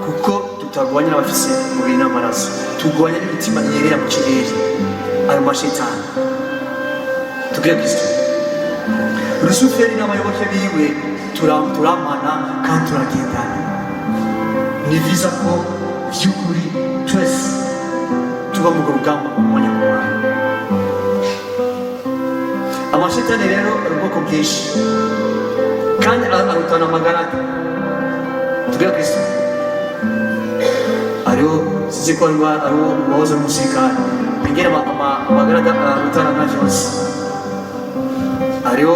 Speaker 4: kuko tutagwanya abafise umubiri n'amaraso tugwanya n'imitima yerera mu kirere ayo mashetani tubwire Kristo Lusiferi n'abayoboke biwe turamana kandi turagendana ni vyiza ko by'ukuri twese tuba mu rugamba mu mwanya amashetani rero ari ubwoko bwinshi kandi arutana amagarade tubwire Kristo ariho sizi ko ariho uwahoze umusirikare bigera amagarade arutana na vyose ariho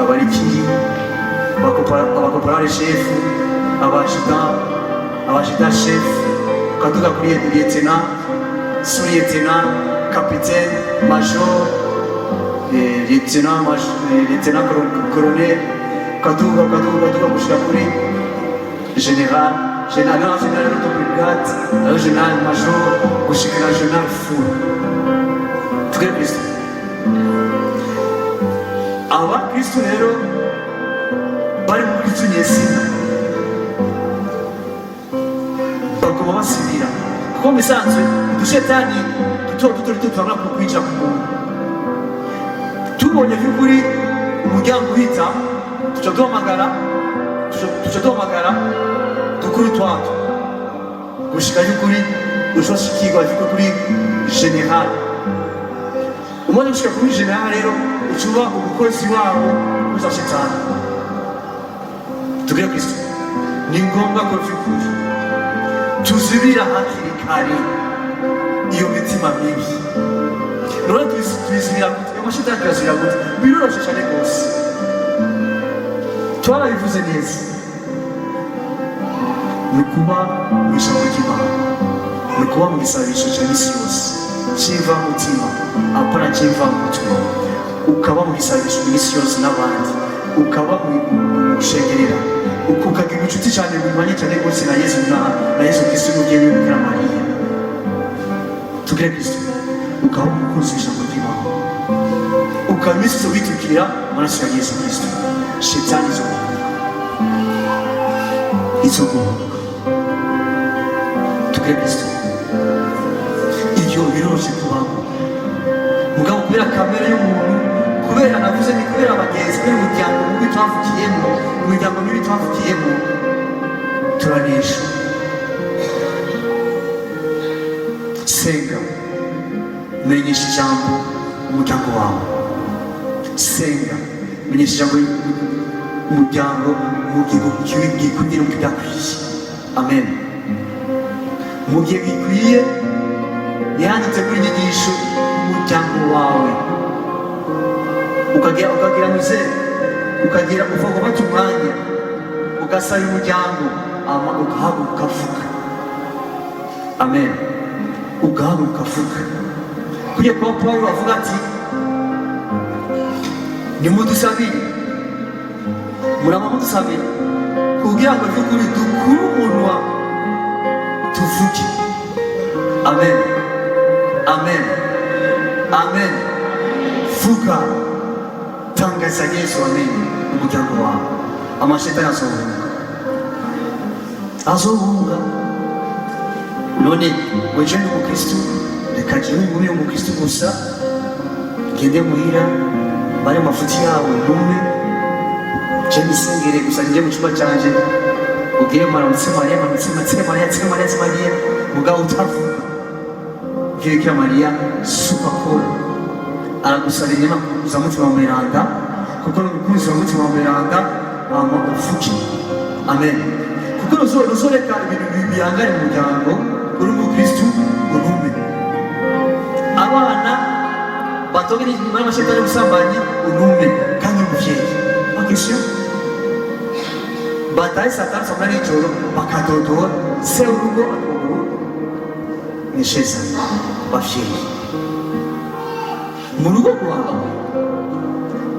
Speaker 4: abariki, abakoporale shefu, abajida shefu, ukaduga kuri lieutenant, sous-lieutenant, capitaine, major, lieutenant colonel, ukaduga gushika kuri general de brigade, general major, gushika na general full. Tugere Kristo. Aba Kristo rero bari mu Kristo Yesu bagoma basibira kuko misanzwe dushetani duto twanga kukwinjira ku muntu. Tubonye by'ukuri umuryango uhita tuca duhamagara dukuri twato gushika by'ukuri ushobora kuri general. Umaze gushika kuri general rero ucuba umukozi wabo uza shetani. Tugire Kristo, ni ngombwa ko by'ukuri tuzibira hakiri kare iyo mitima mibi. None tuzibira gute? Amashetani tuyazibira gute? Biroroshe cyane rwose, twarabivuze neza. Ni ukuba mu ijambo ry'Imana, ni ukuba mu gisabisho cya misi yose kiva mu mutima apana kiva mu mutwe, ukaba mu gisabisho misi yose n'abandi, ukaba mu gushengerera, ukagira inshuti cyane bimanye cyane rwose na Yesu Kristo n'umubyeyi we Bikira Mariya. Tugire Kristo, ukaba umukunzi w'ijambo ry'Imana, ukaba iminsi yose witukira amaraso ya Yesu Kristo. Shetani izo guhuka. Tugire Kristo, ibyo biroroshye kubaho mugabo kubera kamere y'umuntu, kubera navuze ni kubera abagenzi, kubera umuryango mubi twavukiyemo, imiryango mibi twavukiyemo, turanesha. Senga, menyesha ijambo umuryango wawe. Senga, menyesha ijambo umuryango mu gihe gikwiye mu bidakwiye. Amen. Mu gihe gikwiye yanditse kuri inyigisho umuryango wawe, ukagira muzere, ukagira uvuga bati umwanya, ugasaba umuryango, ugahaguruka ukavuga. Amen. Ugahaguruka ukavuga. Kugira kwa Paulo avuga ati nimudusabire, muraba mudusabire kugira ngo by'ukuri dukure umunwa tuvuge. Amen. Amen. Amen. Vuga, tangaza Yesu. Amen. Umuryango wawe amashetani azohunga. None weje ni umukristo, reka jewe ngumi umukristo gusa gende muhira bari mafuti yawe ntume je nisengere gusa nje mu cyumba canje ubwire maramutse Mariya mugabo utavuga. Bikira Mariya super cool aragusaba inyama za mutima mweranda, kuko n'umukunzi wa mutima mweranda uvuge. Amen. Kuko nuzoreka ibintu bihangane mu muryango uri umukristo urume. Abana batogera inyuma y'amashetani y'ubusambanyi urume kandi umuvyeyi bakisha bataye satani saa munani y'ijoro bakadodora se urugo akuguru nisheza bavyeyi. Mu rugo rwawe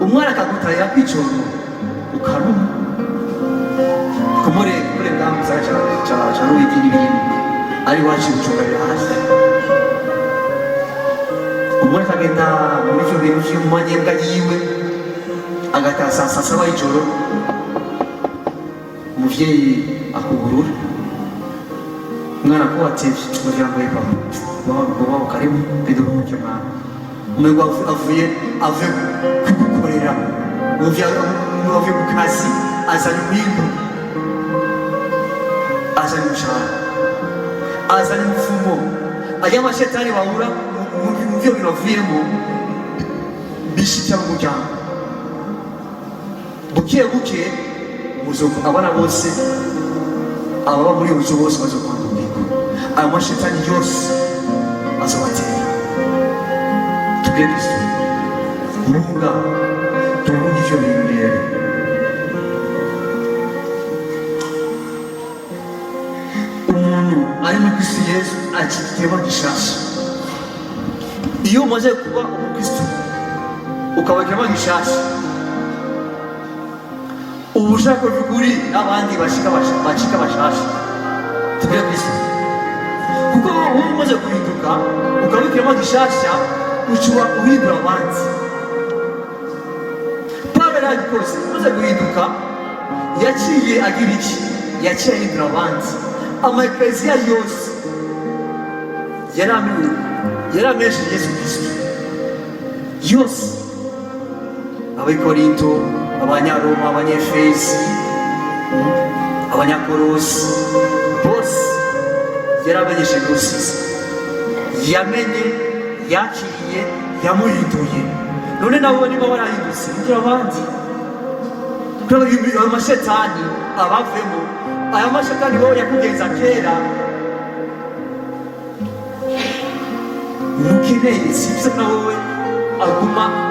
Speaker 4: umwana akagutaya kw'ijoro ukaruma kumure bwami ca Ruhigi n'ibindi ari wacu gucungarira hasi. Umwana akagenda muri ivyo bintu vyo mu manyenga yiwe agataha saa saba y'ijoro, umuvyeyi akugurura umwana ko watevye umuryango we baba karibu biduha umucyo mwana umuryango avuye kugukorera, avuye mu kazi azana umwimbu, azana umushahara, azana umufumo. Aya mashetani bahura mu byo binavuyemo bishitya mu muryango. Buke abana bose ababa muri uzo bose bazokwandukirwa. Aya mashetani yose azobatera. Tugire Kristo, Mungu tubunye ivyo bintu rero Kristo Yesu akikirwa gishasha. Iyo umaze kuba umukristo ukabakirwa gishasha, ubushaka bw'ukuri n'abandi bashika bashasha. Tubwire Kristo. Kuko wowe umaze guhinduka ukabikirwa gishasha, ucuba uhindura abandi. Pawulo yarabikoze, umaze guhinduka yaciye agira iki? Yaciye ahindura abandi. Amaekleziya yose yaramenyesheje Yesu Kristo yose, Abikorinto, Abanyaroma, Abanyefesi, Abanyakolosi, bose yaramenyesheje Kristo. Yamenye, yakiriye, yamuhinduye. None nabo niba warahindutse hindura abandi. Kuko ayo mashetani abavemo, aya mashetani wowe yakugenza kera mukeneye, sibyo na wowe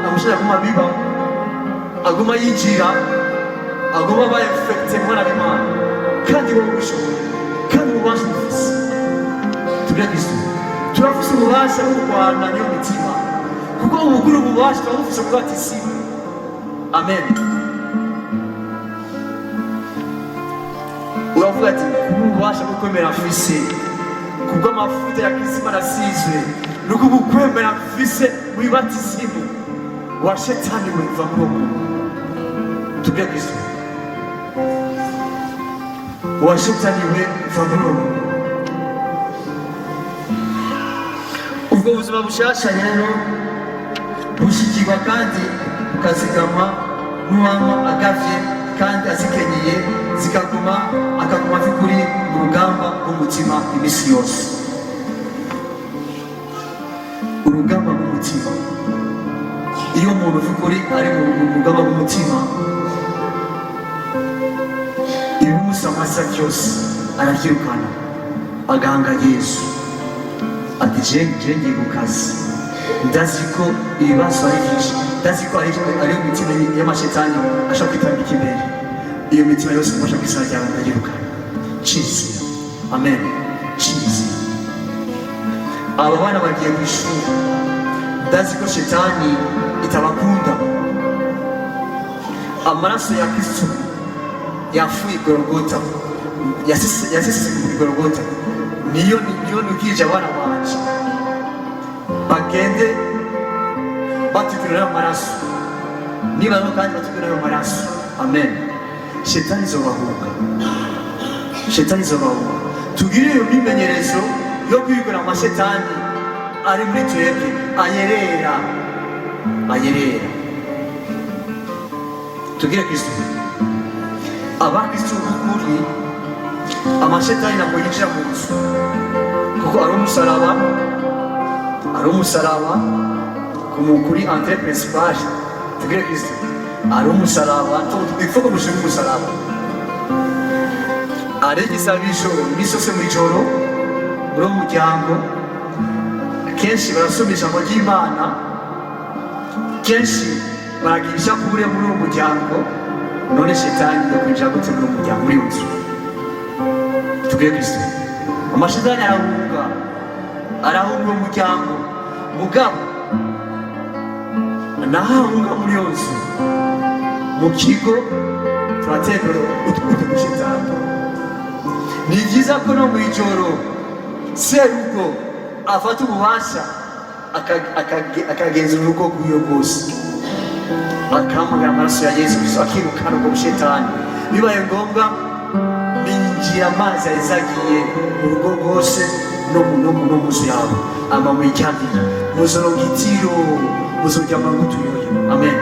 Speaker 4: amushaka aguma biba, aguma yinjira, aguma aba infecte mwana w'Imana, kandi wowe ubishoboye, kandi ububasha ufise. Tubwire Kristo, turafise ububasha bwo kurwana n'iyo mitima, kuko ubuguru ububasha turabufise mu batisimu. Amen. Uravuga ati ububasha bwo kwemera mfise kubw'amavuta ya Kristo arasizwe, nuko ukwemera mfise mu batisimu wa shetani weva muri uwo muntu. Tubwire Kristo, wa shetani weva muri uwo muntu. Ubwo buzima bushasha rero bushikirwa kandi bukazigama n'uwama agavye kandi azikenyeye, akaguma vy'ukuri mu rugamba rw'umutima imisi yose. Urugamba rw'umutima, iyo umuntu vy'ukuri ari mu rugamba rw'umutima, ibimusamasa vyose aravyirukana, agahanga Yesu ati je ngiye ku kazi, ndazi ko ibibazo ari vyinshi, ndazi ko ari imitima y'amashetani ashaka kwitambika imbere. Iyo mitima yose mubasha kwisajyana ndayirukana. Chizi. Amen. Chizi. Aba bana bagiye ku ishuri, ndazi ko shetani itabakunda. Amaraso ya Kristo yafuye Golgota, yasise ku Golgota, niyo nukije abana banje bagende batukurira amaraso, niba no kandi batukurira amaraso. Amen. Shetani zobahunga, shetani zobahunga. Tugire iyo mimenyerezo yo kwigura amashetani ari muri twebwe, anyerera. Tugire Kristo. Abakristo b'ukuri amashetani ntabwo yinjira mu nzu, kuko ari umusaraba kuri entrée principale. Tugire Kristo, ari umusaraba, ifuko mushinga umusaraba. Ari igisabisho imisi yose mu ijoro muri uwo muryango. Kenshi barasoma ijambo ry'Imana, kenshi baragira ishapure muri uwo muryango. None shetani yakwinjira gute muri uwo muryango, muri iyo nzu? Tugire Kristo, amashetani arahunga uwo muryango, mugabo nahahunga muri iyo nzu, mu kigo turategura utumushetani. Ni byiza ko no mu ijoro serugo afata ububasha akagenzura urugo rw'iyo rwose, akamagara amaraso ya Yesu Kristo akirukana ubwo bushetani. Bibaye ngombwa binjira amazi azagiye mu rugo rwose no mu nzu yawe, ama mwiryamira muzoronka itiro, muzoryama ngutuyoyo. Amen.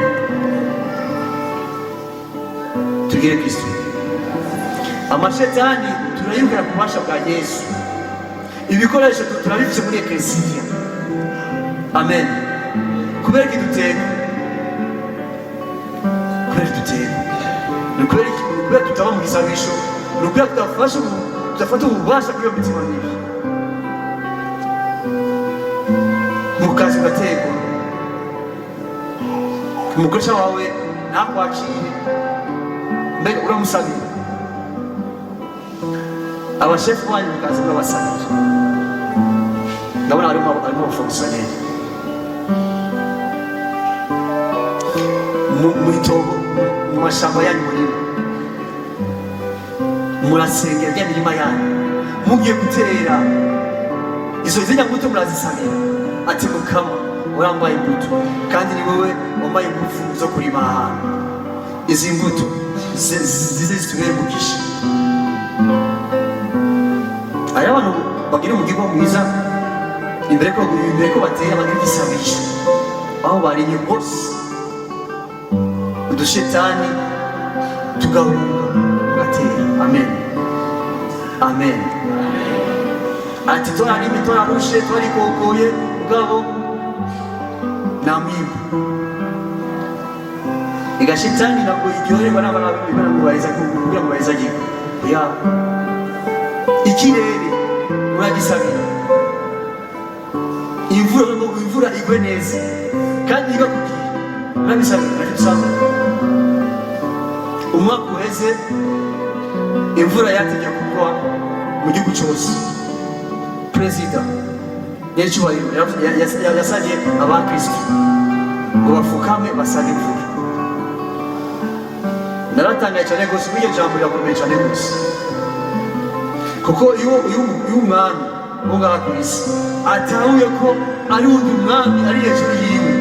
Speaker 4: Tugire Kristo. Amashetani turayibwira ku bubasha bwa Yesu. Ibikoresho turabifite muri Ekleziya. Amen. Kubera iki duteka? Ni kubera tutaba mu gisabisho, ni kubera tudafata ububasha bw'iyo mitima mibi. Mu kazi ugategwa, umukoresha wawe ntakwakire, mbega uramusabira. Abashefu banyu mu kazi murabasabira. ndabona harimo abafonkisiyoneri mu itobo mu mashyamba yanyu murimo murasengera bya mirima yanyu mugiye gutera izo mbuto murazisabira ati Mukama urambaye imbuto kandi ni wowe wambaye ingufu zo kurima ahantu izi mbuto zize zitubere umugisha. Hari abantu bagira umugigo mwiza imbere ko batera bagira igisabisho aho barinye bose udushetani tugahunga tugatera. Amen amen. Ati twararime twararushe twarikokoye ubwabo na mwimbu igashetani ntabwo iryoherwa n'abana b'Imana kugira ngo bayizagire ya ikirere muragisabira imvura igwe neza kandi iba kugiye murabisabira murabisabira. Umwaka uheze imvura yategeka kugwa mu gihugu cyose. Perezida n'icyubahiro yasabye abakristo ngo bapfukame basabe imvura. Naratangaye cyane rwose iryo jambo rirakomeye cyane rwose kuko iyo umwami wo ngaha ku isi atahuye ko ari undi mwami ari hejuru yiwe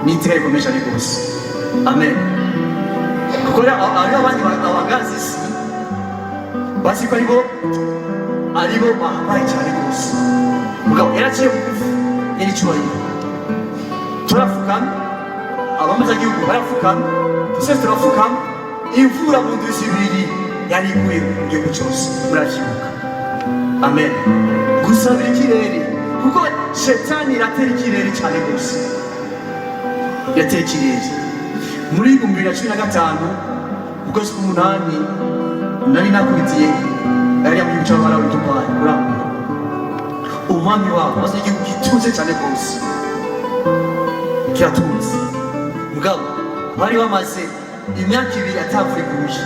Speaker 4: ni iteka rikomeye cyane rwose. Amen. Kuko hariho abandi abagazi isi bazi ko aribo bahambaye cyane rwose. Mugabo yaraciye bugufi n'icyubahiro turapfukama abamazagihugu barapfukama twese turapfukama imvura mu ndwi zibiri yari iguye mu gihugu cyose murakibuka. Amen. Gusabira ikirere kuko shetani iratera ikirere cyane rwose yatera ikirere. Muri 2015 mu kwezi k'umunani nari nakubitiye yari mu gihugu cy'Abarabu i Dubai kurangura umwami wabo maze igihugu gituze cyane rwose kiratuze. Mugabo bari bamaze imyaka 2 atavura iguye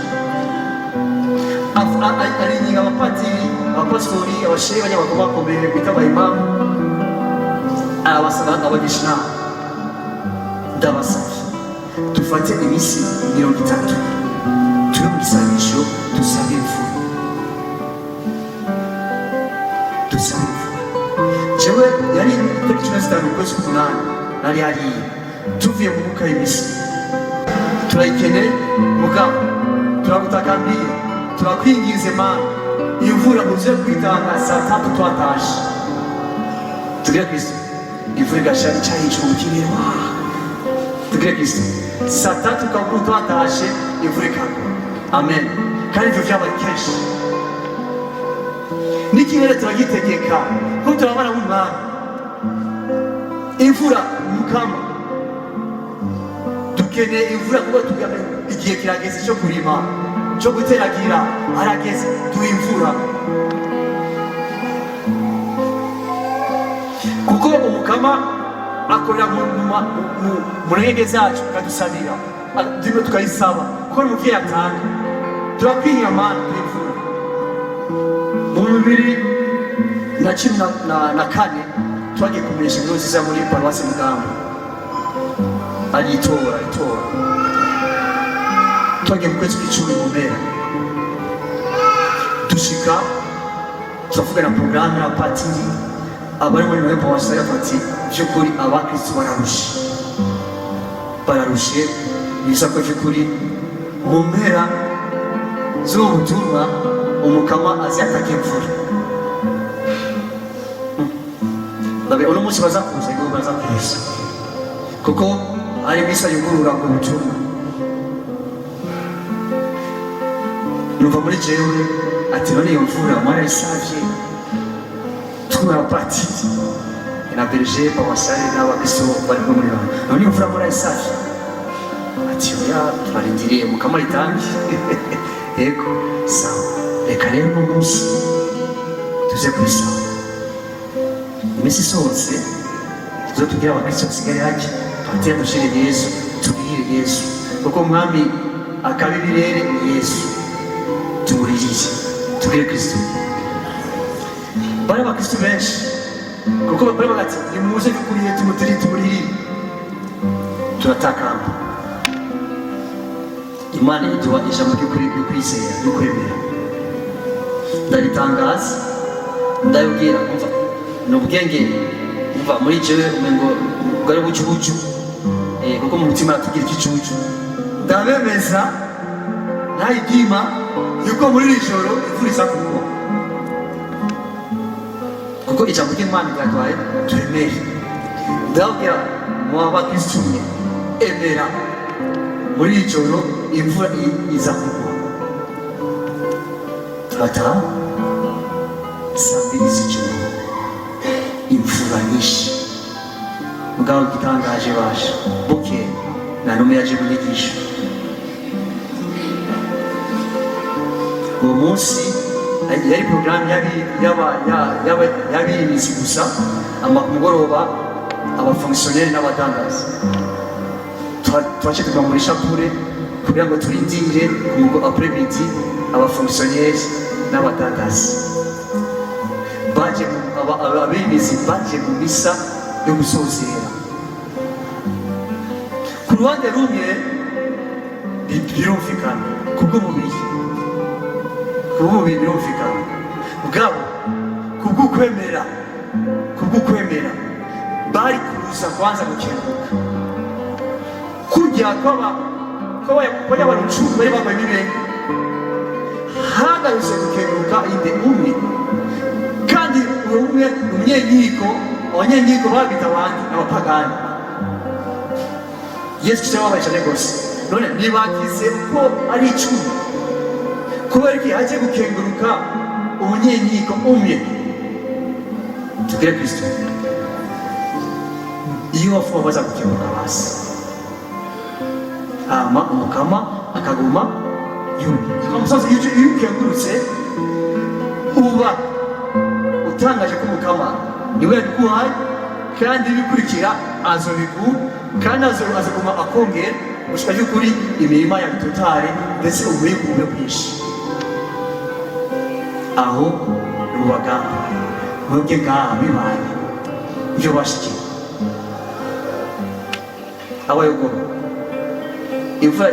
Speaker 4: arinyinga abapatiri abapasitori abashehe banyabagabo bakomeye bita abayimamu arabasaba abagisha inama ndabasabye dufate iminsi 30 turi mu gisabisho dusabe imvura dusabe imvura. Jewe yari itariki 15 ukwezi k'umunani nari hariya tuvuye mu mwuka w'imisi turayikeneye mugabo turagutakambiye turakwingize Mana imvura uze kwitanga saa 3 twatashe tugire Kristo imvura igashira icyahisho mu kirere tugire Kristo saa 3 ukabura twatashe imvura ikagwa. Amen. Kandi ibyo byabaye kenshi n'ikirere turagitegeka ko turabana n'Umwami imvura Mukama dukeneye imvura kuko igihe kirageze cyo kurima cyo guteragira harageze duha imvura kuko Umukama akorera mu ntege zacu akadusabira ndimo tukayisaba kuko n'umubyeyi atanga turakwingira Mana imvura. Mu 2014 twagiye kumenyesha inkuru nziza muri paruwasi Mugamba itora twagiye mu kwezi kw'icumi mu mpera dushika turavugana porogaramu y'abapatiri abari muri noheli paruwasi y'abapatiri by'ukuri abakristo bararushe bisa ko by'ukuri mu mpera z'ubu butumwa Umukama azataka imvura. Uno munsi bazakuza ngo bazakuza kuko ari misa yugurura ku butumwa. Numva muri jewe ati none iyo mvura mara isavye tunapatiri na berger pawasari n'abakristo bari muri bana none iyo mvura mara isavye ati oya turarindiriye Mukama itangi yego sawa reka rero uno munsi tuze kubisaba imisi isose tuzo tugira abakristo basigare hake patira dushire Yesu tubwire Yesu kuko Umwami akabibirere ni Yesu tuburiye tubwire Kristo. Bari abakristo benshi kuko bari bagati nimuze dukuriye tumutirire turatakamba. Imana iduha ijambo ryo kwizera no kwemera. Ndaritangaza ndabibwira umva ni ubwenge umva muri jewe umengo bwari bucubucu kuko mu mutima aratugira igicucu. Ndabemeza ntayigima yuko muri iri joro imvura iza kugwa kuko ijambo ry'Imana ryatwaye turemere. Ndababwira mu bakristo emera muri iri joro imvura iza kugwa. Turataha saa 2 z'ijoro imvura nyinshi mugabo gitangaje baje bukeye nta n'umwe yaje kunyigisha. Uwo munsi yari porogaramu y'abirimizi gusa, mugoroba abafonkisiyoneri n'abadandaza twaje tuva muri shapure kugira ngo turindire apremidi abafonkisiyoneri n'abadandaza baje abirimizi baje mu misa yo gusozera. Ku ruhande rumwe birumvikana kubw'umubiri birumvikana bwabo kubw'ukwemera bari kuza kwanza gukenguka kujya kw'abantu 10 bari bambaye ibirenga hagarutse gukenguka inde umwe kandi uwo umwe abanyenkiko babita abandi abapagani. Yesu Kristo yababaye cyane rwose. None nibagize ko ari 10 kubera ko haje gukenguruka umunyenkiko umwe. Tugire Kristo iyo wafuwa baza gukenguruka basi umukama akaguma yumye. Umusaza iyo ukengurutse uba utangaje ko umukama niwe yaduhaye kandi ibikurikira azobigu kandi azaguma akongera gushika y'ukuri imirima ya totale ndetse umurimo ube bwinshi. Aho mu bagamba mwebwe ngaha bibaye ibyo bashikiye abayogoro imvura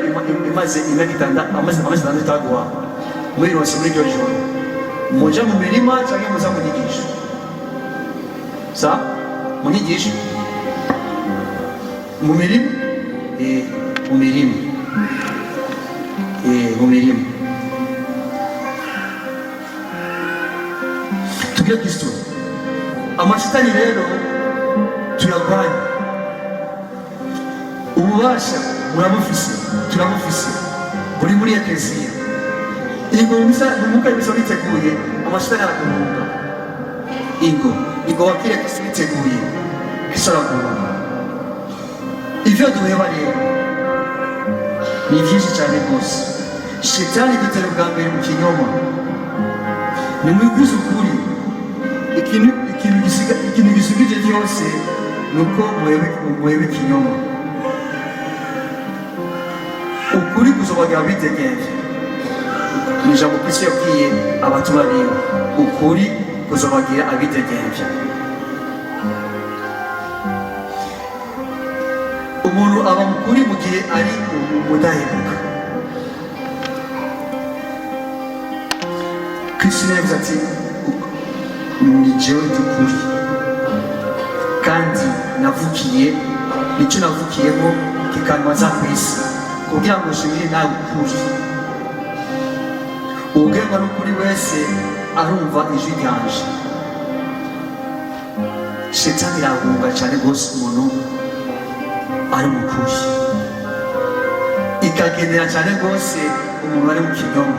Speaker 4: imaze imyaka 6 amaze itagwa muri rose muri iryo joro muja mu mirima cyangwa muza mu nyigisho mu nyigisho mu mirima mu mirima tugire Kristo. Amashitani rero tuyarwanya, ububasha turamufise buri muri ekleziya. Umwuka w'Imana witeguye amashitani araguhunga. Ingo wakire Kristo witeguye Kristo araguhunga. Ivyo duheba rero ni vyinshi cyane rwose. Shetani dutera ubwa mbere mu kinyoma. Nimwiguze ukuri ikintu gisubije byose nuko mwebe ikinyoma. Ukuri kuzobagira bitegereje ni ijambo Kristo yabwiye abatumwa biwe. Ukuri kuzobagira abitegereje. Umuntu aba mukuri mu gihe ari umudahemuka. Kristo yavuze ati ni jewe tukuri kandi nicyo navukiyemo kikanwaza ku isi kugira ngo nshimire nawe ukuri. Ubwenge n'ukuri wese arumva ijwi ryanje. Shetani irahunga cyane rwose umuntu ari mukuri, ikagendera cyane rwose umuntu ari mu kinyoma,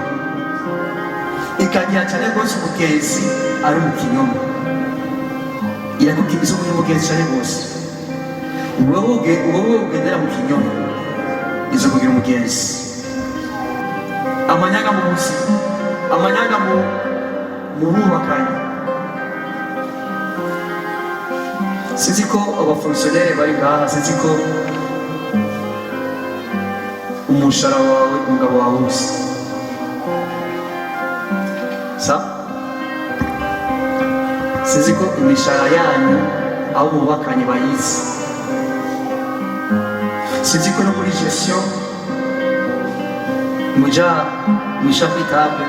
Speaker 4: ikagira cyane rwose umugenzi ari mu kinyoma. Irakubwira izo mugenzi cyane rwose. Wowe ugendera mu kinyoma izo kugira umugenzi. Amanyanga mu buzima, amanyanga mu bubakanye. Sinzi ko abafonkisiyoneri bari ngaha, sinzi ko umushara wawe umugabo wawe wose sinzi ko imishahara yanyu abo mubakanye bayizi, sinzi ko no muri gestion muja mwisha kwitable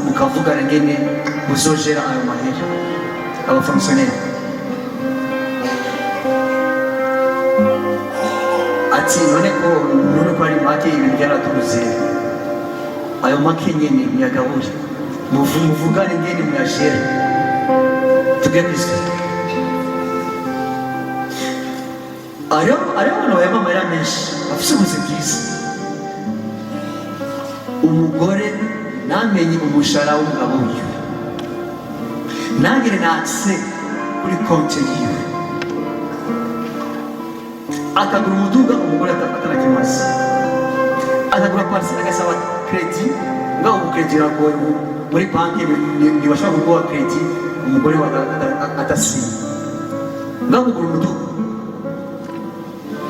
Speaker 4: mukavugana ngene muzojera ayo mahera abafonctionnaire. Ati none ko ari make ibintu byaraturuze, ayo make nyene muyagabure muvugane ngene muyashera tugere Kristo. Ariyo abantu bayama amahera menshi afise ubuzima bwiza. Umugore namenye umushahara w'umugabo wiwe, ntagire na accès kuri konti yiwe, akagura umuduga umugore atanakimaze, akagura parcelle agasaba kredi, ngaho ubukredi uragoye muri banki ntibashobora kuguha kredi umugore atasinya, ngaho kugura umuduga,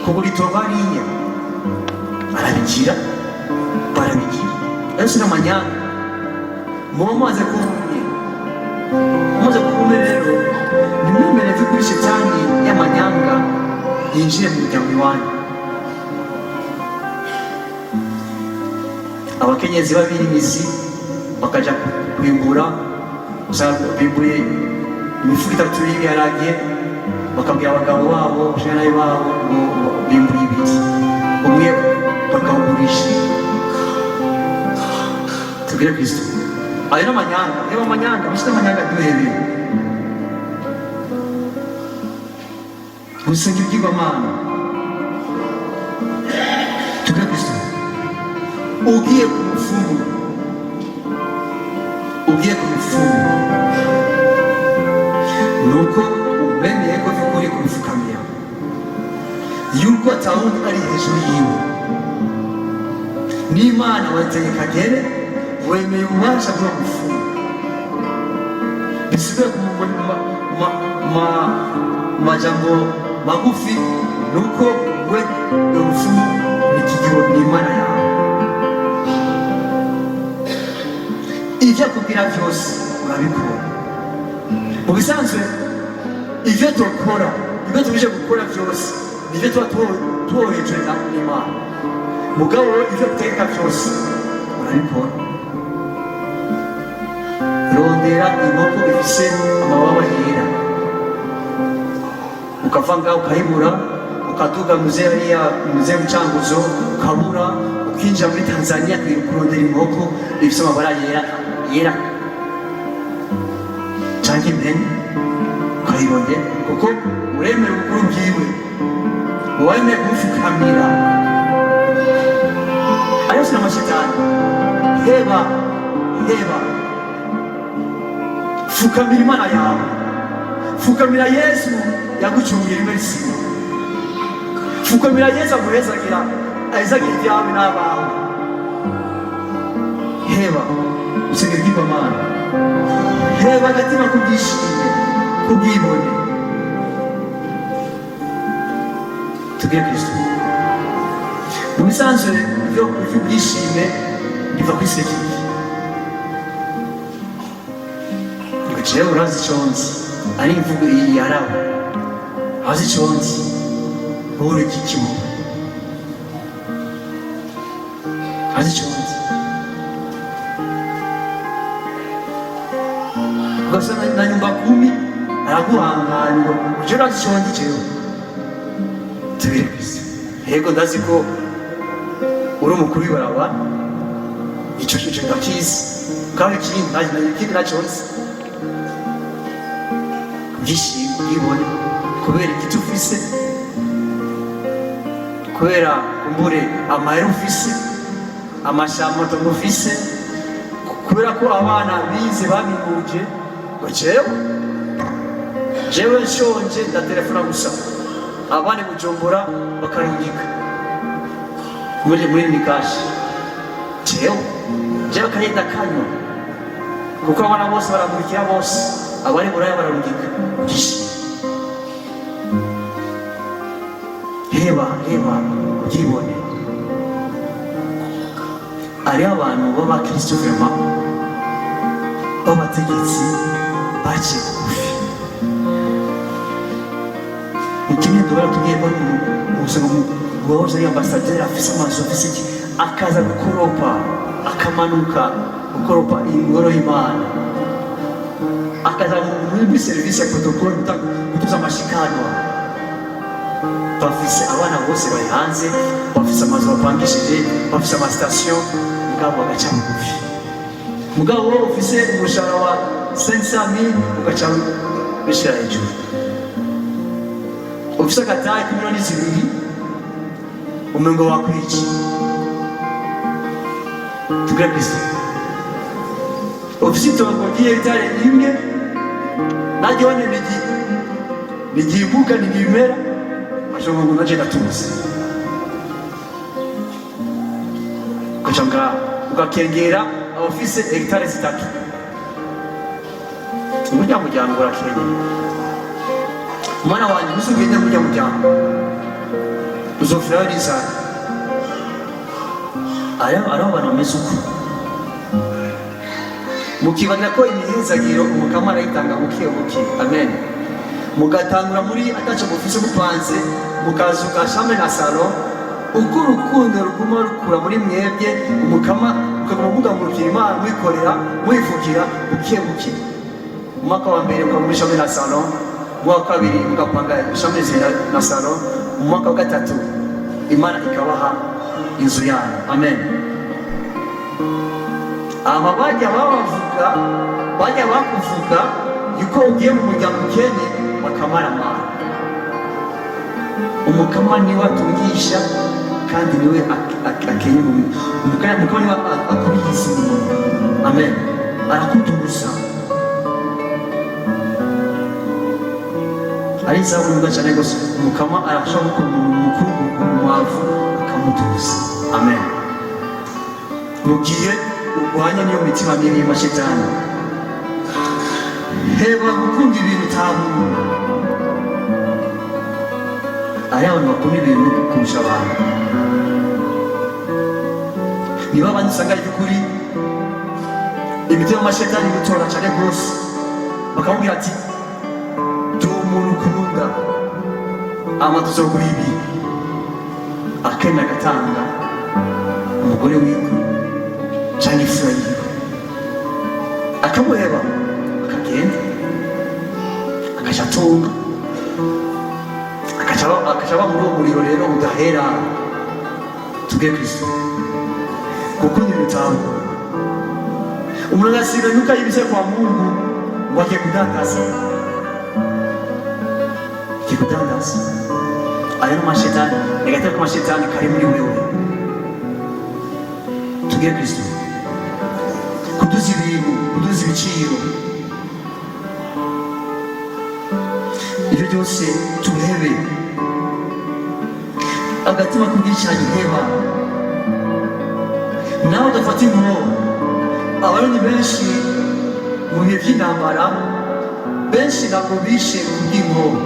Speaker 4: kugura itongo hariya barabigira yose n'amanyanga. Muba mumaze kumwe rero ntimwemere kuri shetani y'amanyanga yinjire mu muryango iwanyu. Abakenyezi b'abirimizi bakaja kwimbura, usanga bimbuye imifuka 3 y'ibiharage, bakabwira abagabo babo bashana babo ngo bimbuye ibiti, umwe bakawugurisha. Tugire Kristo. Ayo n'amanyanga, niba amanyanga bishite amanyanga duhebe gusenga ibyigwamana. Tugire Kristo. Ugiye ku mufumu nuko ubemeye ko vy'ukuri kubifukamira yuko atawundi ari hejuru yiwe, n'Imana wateye kagere wemeye ububasha bwo gufunga. Bisigaye ku majambo magufi nuko we umufumu n'ikigiho n'Imana yawe. Ivyo akubwira vyose urabikora. Mu bisanzwe ivyo dukora, ivyo tubije gukora vyose nivyo tuba tuwoheje n'Imana. Mugabo ivyo tuteka vyose urabikora. Rondera inkoko ifise amababa yera, ukava ngaho ukayibura, ukaduga muze Mucanguzo ukabura, ukinjira muri Tanzania kurondera inkoko ifise amabara yera canke impene ukayirondera, kuko uremera ubukuru bwiwe, uwemeye kumufukamira. Ayo sina amashetani. Heba fukamira Imana yawe, fukamira Yesu yagucungira imerisi, fukamira Yesu aguhezagira ibyawe n'abawe. Heba usenge ibyigwamana, heba agatima kubyishime kubwibone. Tugire Kristo. Mu bisanzwe ivyo byishime biva kuri sekirite. Jewe urazi iconzi ari imvugo iyi yarawe, azi iconzi wowe iki kimwe, azi iconzi ugasa na nyumba 10 araguhanganira uje urazi iconzi jewe. Tugire Kristo. Yego ndazi ko uri umukuru w'ibaraba, ico ndakizi, kandi ikindi naconzi byishimo ubwibone kubera igiti ufise, kubera kumbure amahera ufise, amashamoto ufise, kubera ko abana bize babiguje. Jewe nshonje ndatelefona gusa, abana Bujumbura bakarungika muri mikashi. Jewe kayenda kanywa, kuko abana bose baramurikira bose, abari buraya bararungika. Heba ubwibone. Ari abantu b'abakristo vraiment b'abategetsi baciye bugufi. Mu kimwe duhora tugiye ko mu buzima bubahoze ari ambasaderi afise amaso afise iki akaza gukoropa akamanuka gukoropa ingoro y'Imana, akaza muri serivisi ya protocole gutuza amashikanwa. Bafise abana bose bari hanze, bafise amazu bapangishije, bafise amasitasiyo, mugabo bagaca bugufi. Mugabo wowe ufise umushahara wa 500,000 ugaca bishira hejuru. Ufise agatayi k'imiliyoni 2 umengo wakwica. Tugire Kristo. Ufise itongo ry'hegitari 1 najye wane nigibuka nigimera ashobora ngo naje natuze. Kuchanga ukakengera abafise hegitari 3. Umuryango urakenya. Mwana wanjye usugende umuryango uzofira riza aya abantu bameze uko mukibana ko imihezagiro umukama arayitanga buke. Amen. Mugatangura muri ataco mufise mupanze mukazuka shambe na salo uko urukundo ruguma rukura muri mwebwe umukama ukamuvuga mu Imana mwikorera mwivugira buke. Umwaka wa mbere muri shambe na salo, umwaka wa kabiri mugapanga shambe na salo, umwaka wa gatatu Imana ikabaha inzu yanyu. Amen. Aba bajya bakuvuga yuko ugiye mu muryango ukene bakamaramara. Umukama niwe atungisha kandi niwe akenye umukama niwe akubihisa umuntu. Amen. Arakutugusa. Ari sababu ngacane gose umukama arashaka ko umuntu mukuru umwavu akamutugusa. Amen. Mugiye urwanya niyo mitima mibi y'amashetani. Heba gukunda ibintu tabu. Abantu bakunda ibintu kurusha abantu. Niba abantu usanga by'ukuri imitima y'amashetani gutora cyane rwose bakamubwira ati ndi umuntu ukunda amatuzo kuri ibi akenda agatanga umugore wiwe cyangwa ifura yiwe akamuheba akagenda akaja atunga akashaba muri uwo muriro rero udahera. Tugire Kristo kuko ni bitanu umuntu agasiga nuka yibise kwa Mungu ngo ajye kudandaza ayo mashetani negateka mashetani kari muri wewe. Tugire Kristo kuduza ibintu kuduza ibiciro ibyo byose tuhebe agatima kubwicanye heba nawe ugafata inkono. Abarundi benshi mu bihe by'intambara benshi ntabwo bishe kubw'inkono,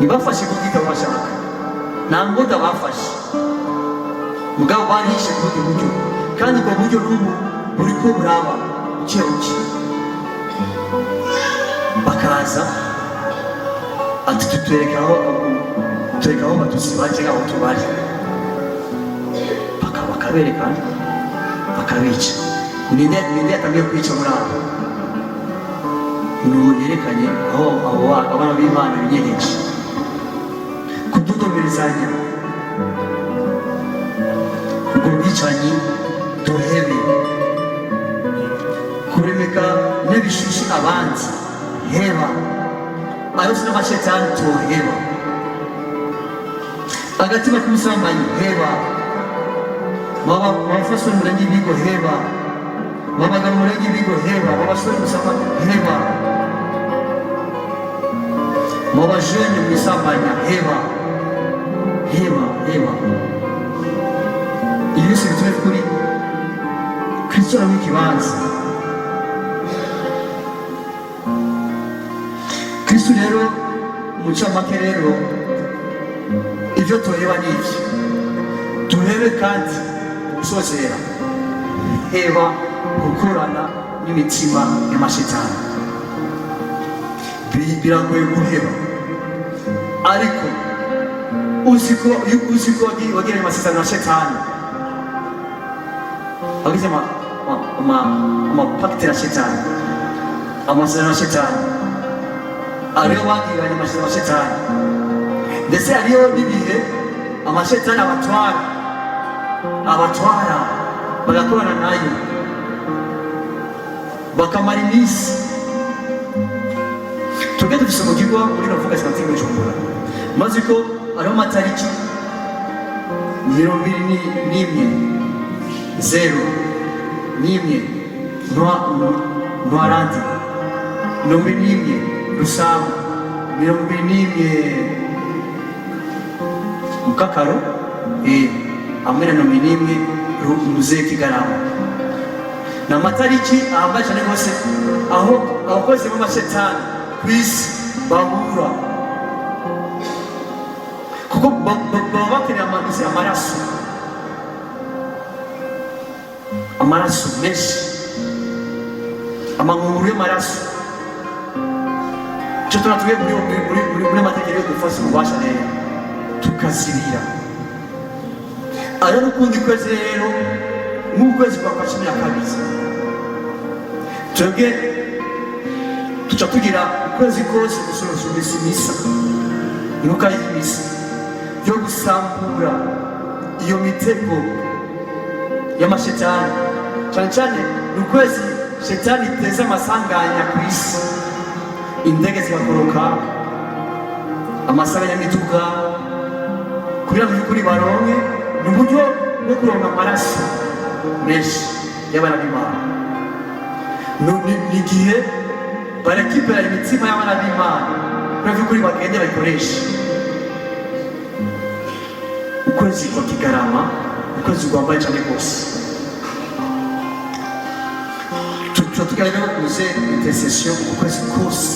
Speaker 4: ntibafashe kubwita bashaka nta ngoda bafashe mugabo banishe kubundi buryo kandi ubwo buryo n'ubu buri ko buraba buke bakaza ati tutwereka aho batusi baje aho tubari bakabereka bakabica. Ninde atamye kwica muri abo yerekanye aho abana b'Imana binyegeje kududoberezanya ubwo bwicanyi. Duhebe kuremeka n'ibishushi abandi heba ayo n'amashetani tuheba agatima k'umusambanyi heba mabafaswe murengi bigo heba mabagabo murengi bigo heba mabasore musambanyi heba mabajene musambanya heba ibi byose bitume kuri Kristo ari ikibanza. Kristo rero umucamake rero ibyo tureba ni iki turebe kandi gusozera heba gukorana n'imitima y'amashetani. biragoye guheba, ariko uziko wagiranye amasezerano na shetani, wagize amapakiti na shetani, amasezerano na shetani, ariyo bagiranye amasezerano na shetani, ndetse hariyo n'ibihe amashetani abatwara bagakorana nayo bakamara iminsi. Twebwe dufise umugirwa muri Novuga Simatini Bujumbura, maze ko ariho amatariki 21 ntwarandi 21 Rusama 21 Mukakaro hamwe na 21 Muzehe Kigarama. Ni amatariki ahambaye cyane rwose, aho abakozi b'amashetani ku isi bahura, kuko baba bakeneye amaraso menshi, amangunguru y'amaraso. Icyo tunatuye muri amategeko yo dufashe ububasha rero tukazibira. Ayo n'ukundi kwezi rero nk'ukwezi kwa 12, twebwe tuca tugira ukwezi kose gusorosha imisa, inuka y'imisa yo gusambura iyo mitego y'amashetani. Cyane cyane ni ukwezi shetani iteza amasanganya ku isi, indege zigakoroka, amasanganya y'imiduga, kugira ngo by'ukuri baronke ni uburyo bwo kuronka amaraso menshi y'abana b'Imana. Ni igihe barekipera imitima y'abana b'Imana kugira ngo by'ukuri bagende bayikoreshe. Ukwezi kwa Kigarama, ukwezi kwambaye cyane rwose, tukagira kuze intercession ukwezi kose,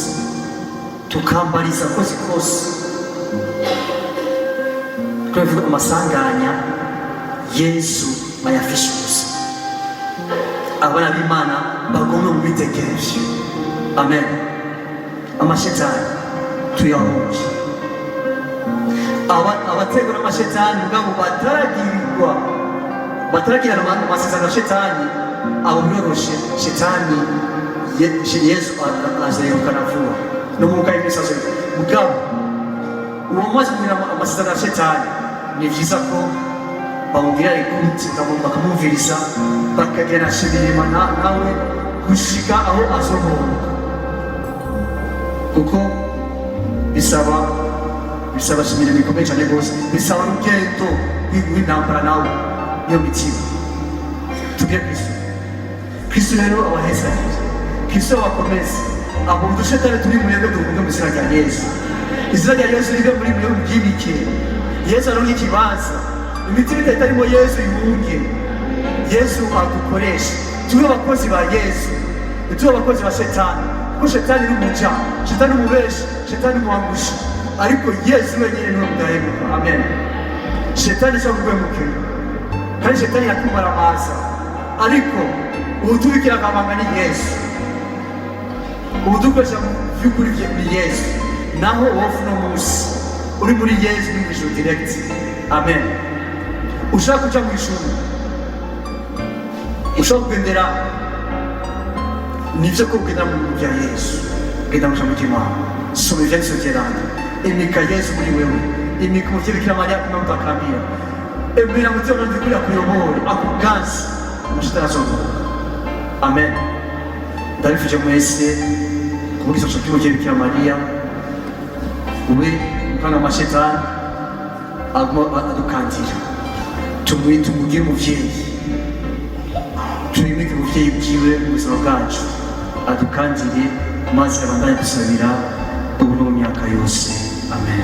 Speaker 4: tukambariza ukwezi kose kugira amasanganya Yesu ayafishe gusa, abana b'Imana bagomba mu bitekerezo. Amen. Amashetani tuyahuje, abategura amashetani mugabo bataragirana amasezerano na shetani, abo biroroshe shetani Yesu azayirukana vuba no mu bwayo bw'isaso. Mugabo uwo maze kugira amasezerano na shetani, ni byiza ko bamubwira ikuti bakamumviriza, bakagirana shibirima nawe gushika aho azohoka, kuko bisaba imirimo ikomeye cyane rwose, bisaba urugendo rw'intambara nawe niyo mitima. Tubwire Kristo rero abahezagire, Kristo abakomeze, abo udushetani turi mu yego dukunde mu izina rya Yesu. Izina rya Yesu ribe muri mwe mubyibike. Yesu aronke ikibanza, imitima itarimo Yesu ihunge. Yesu adukoreshe, tube abakozi ba Yesu, tube abakozi ba shetani, kuko shetani ni umuja, shetani ni umubeshi, shetani ni umuangusha, ariko Yesu wenyine niwe mudahemuka. Amen. Shetani ashobora kuguhemukira, kandi shetani yakumara amaza, ariko ubutubikira akabanga ni Yesu, ubudukoresha mu by'ukuri ni Yesu. Naho wofu no munsi uri muri Yesu ni ijuru direct. Amen. Ushaka kuja mu ijuru, ushaka kugendera nivyo ko kugenda mu bya Yesu, kugenda mu Imana. Soma ivyanditswe vy'Imana, imika Yesu muri wewe, imika Bikira Mariya kumutakamira, emera mutima ndikuri akuyobore, akuganze amashetani azomuka. Amen. Ndabifuje mwese kubwisa cy'uko Bikira Mariya ube mukana amashetani adukantira, tumugire umuvyeyi, tuyimike umuvyeyi bwiwe mu buzima bwacu, adukantire maze abandanye dusabira ubu no mu myaka yose. Amen.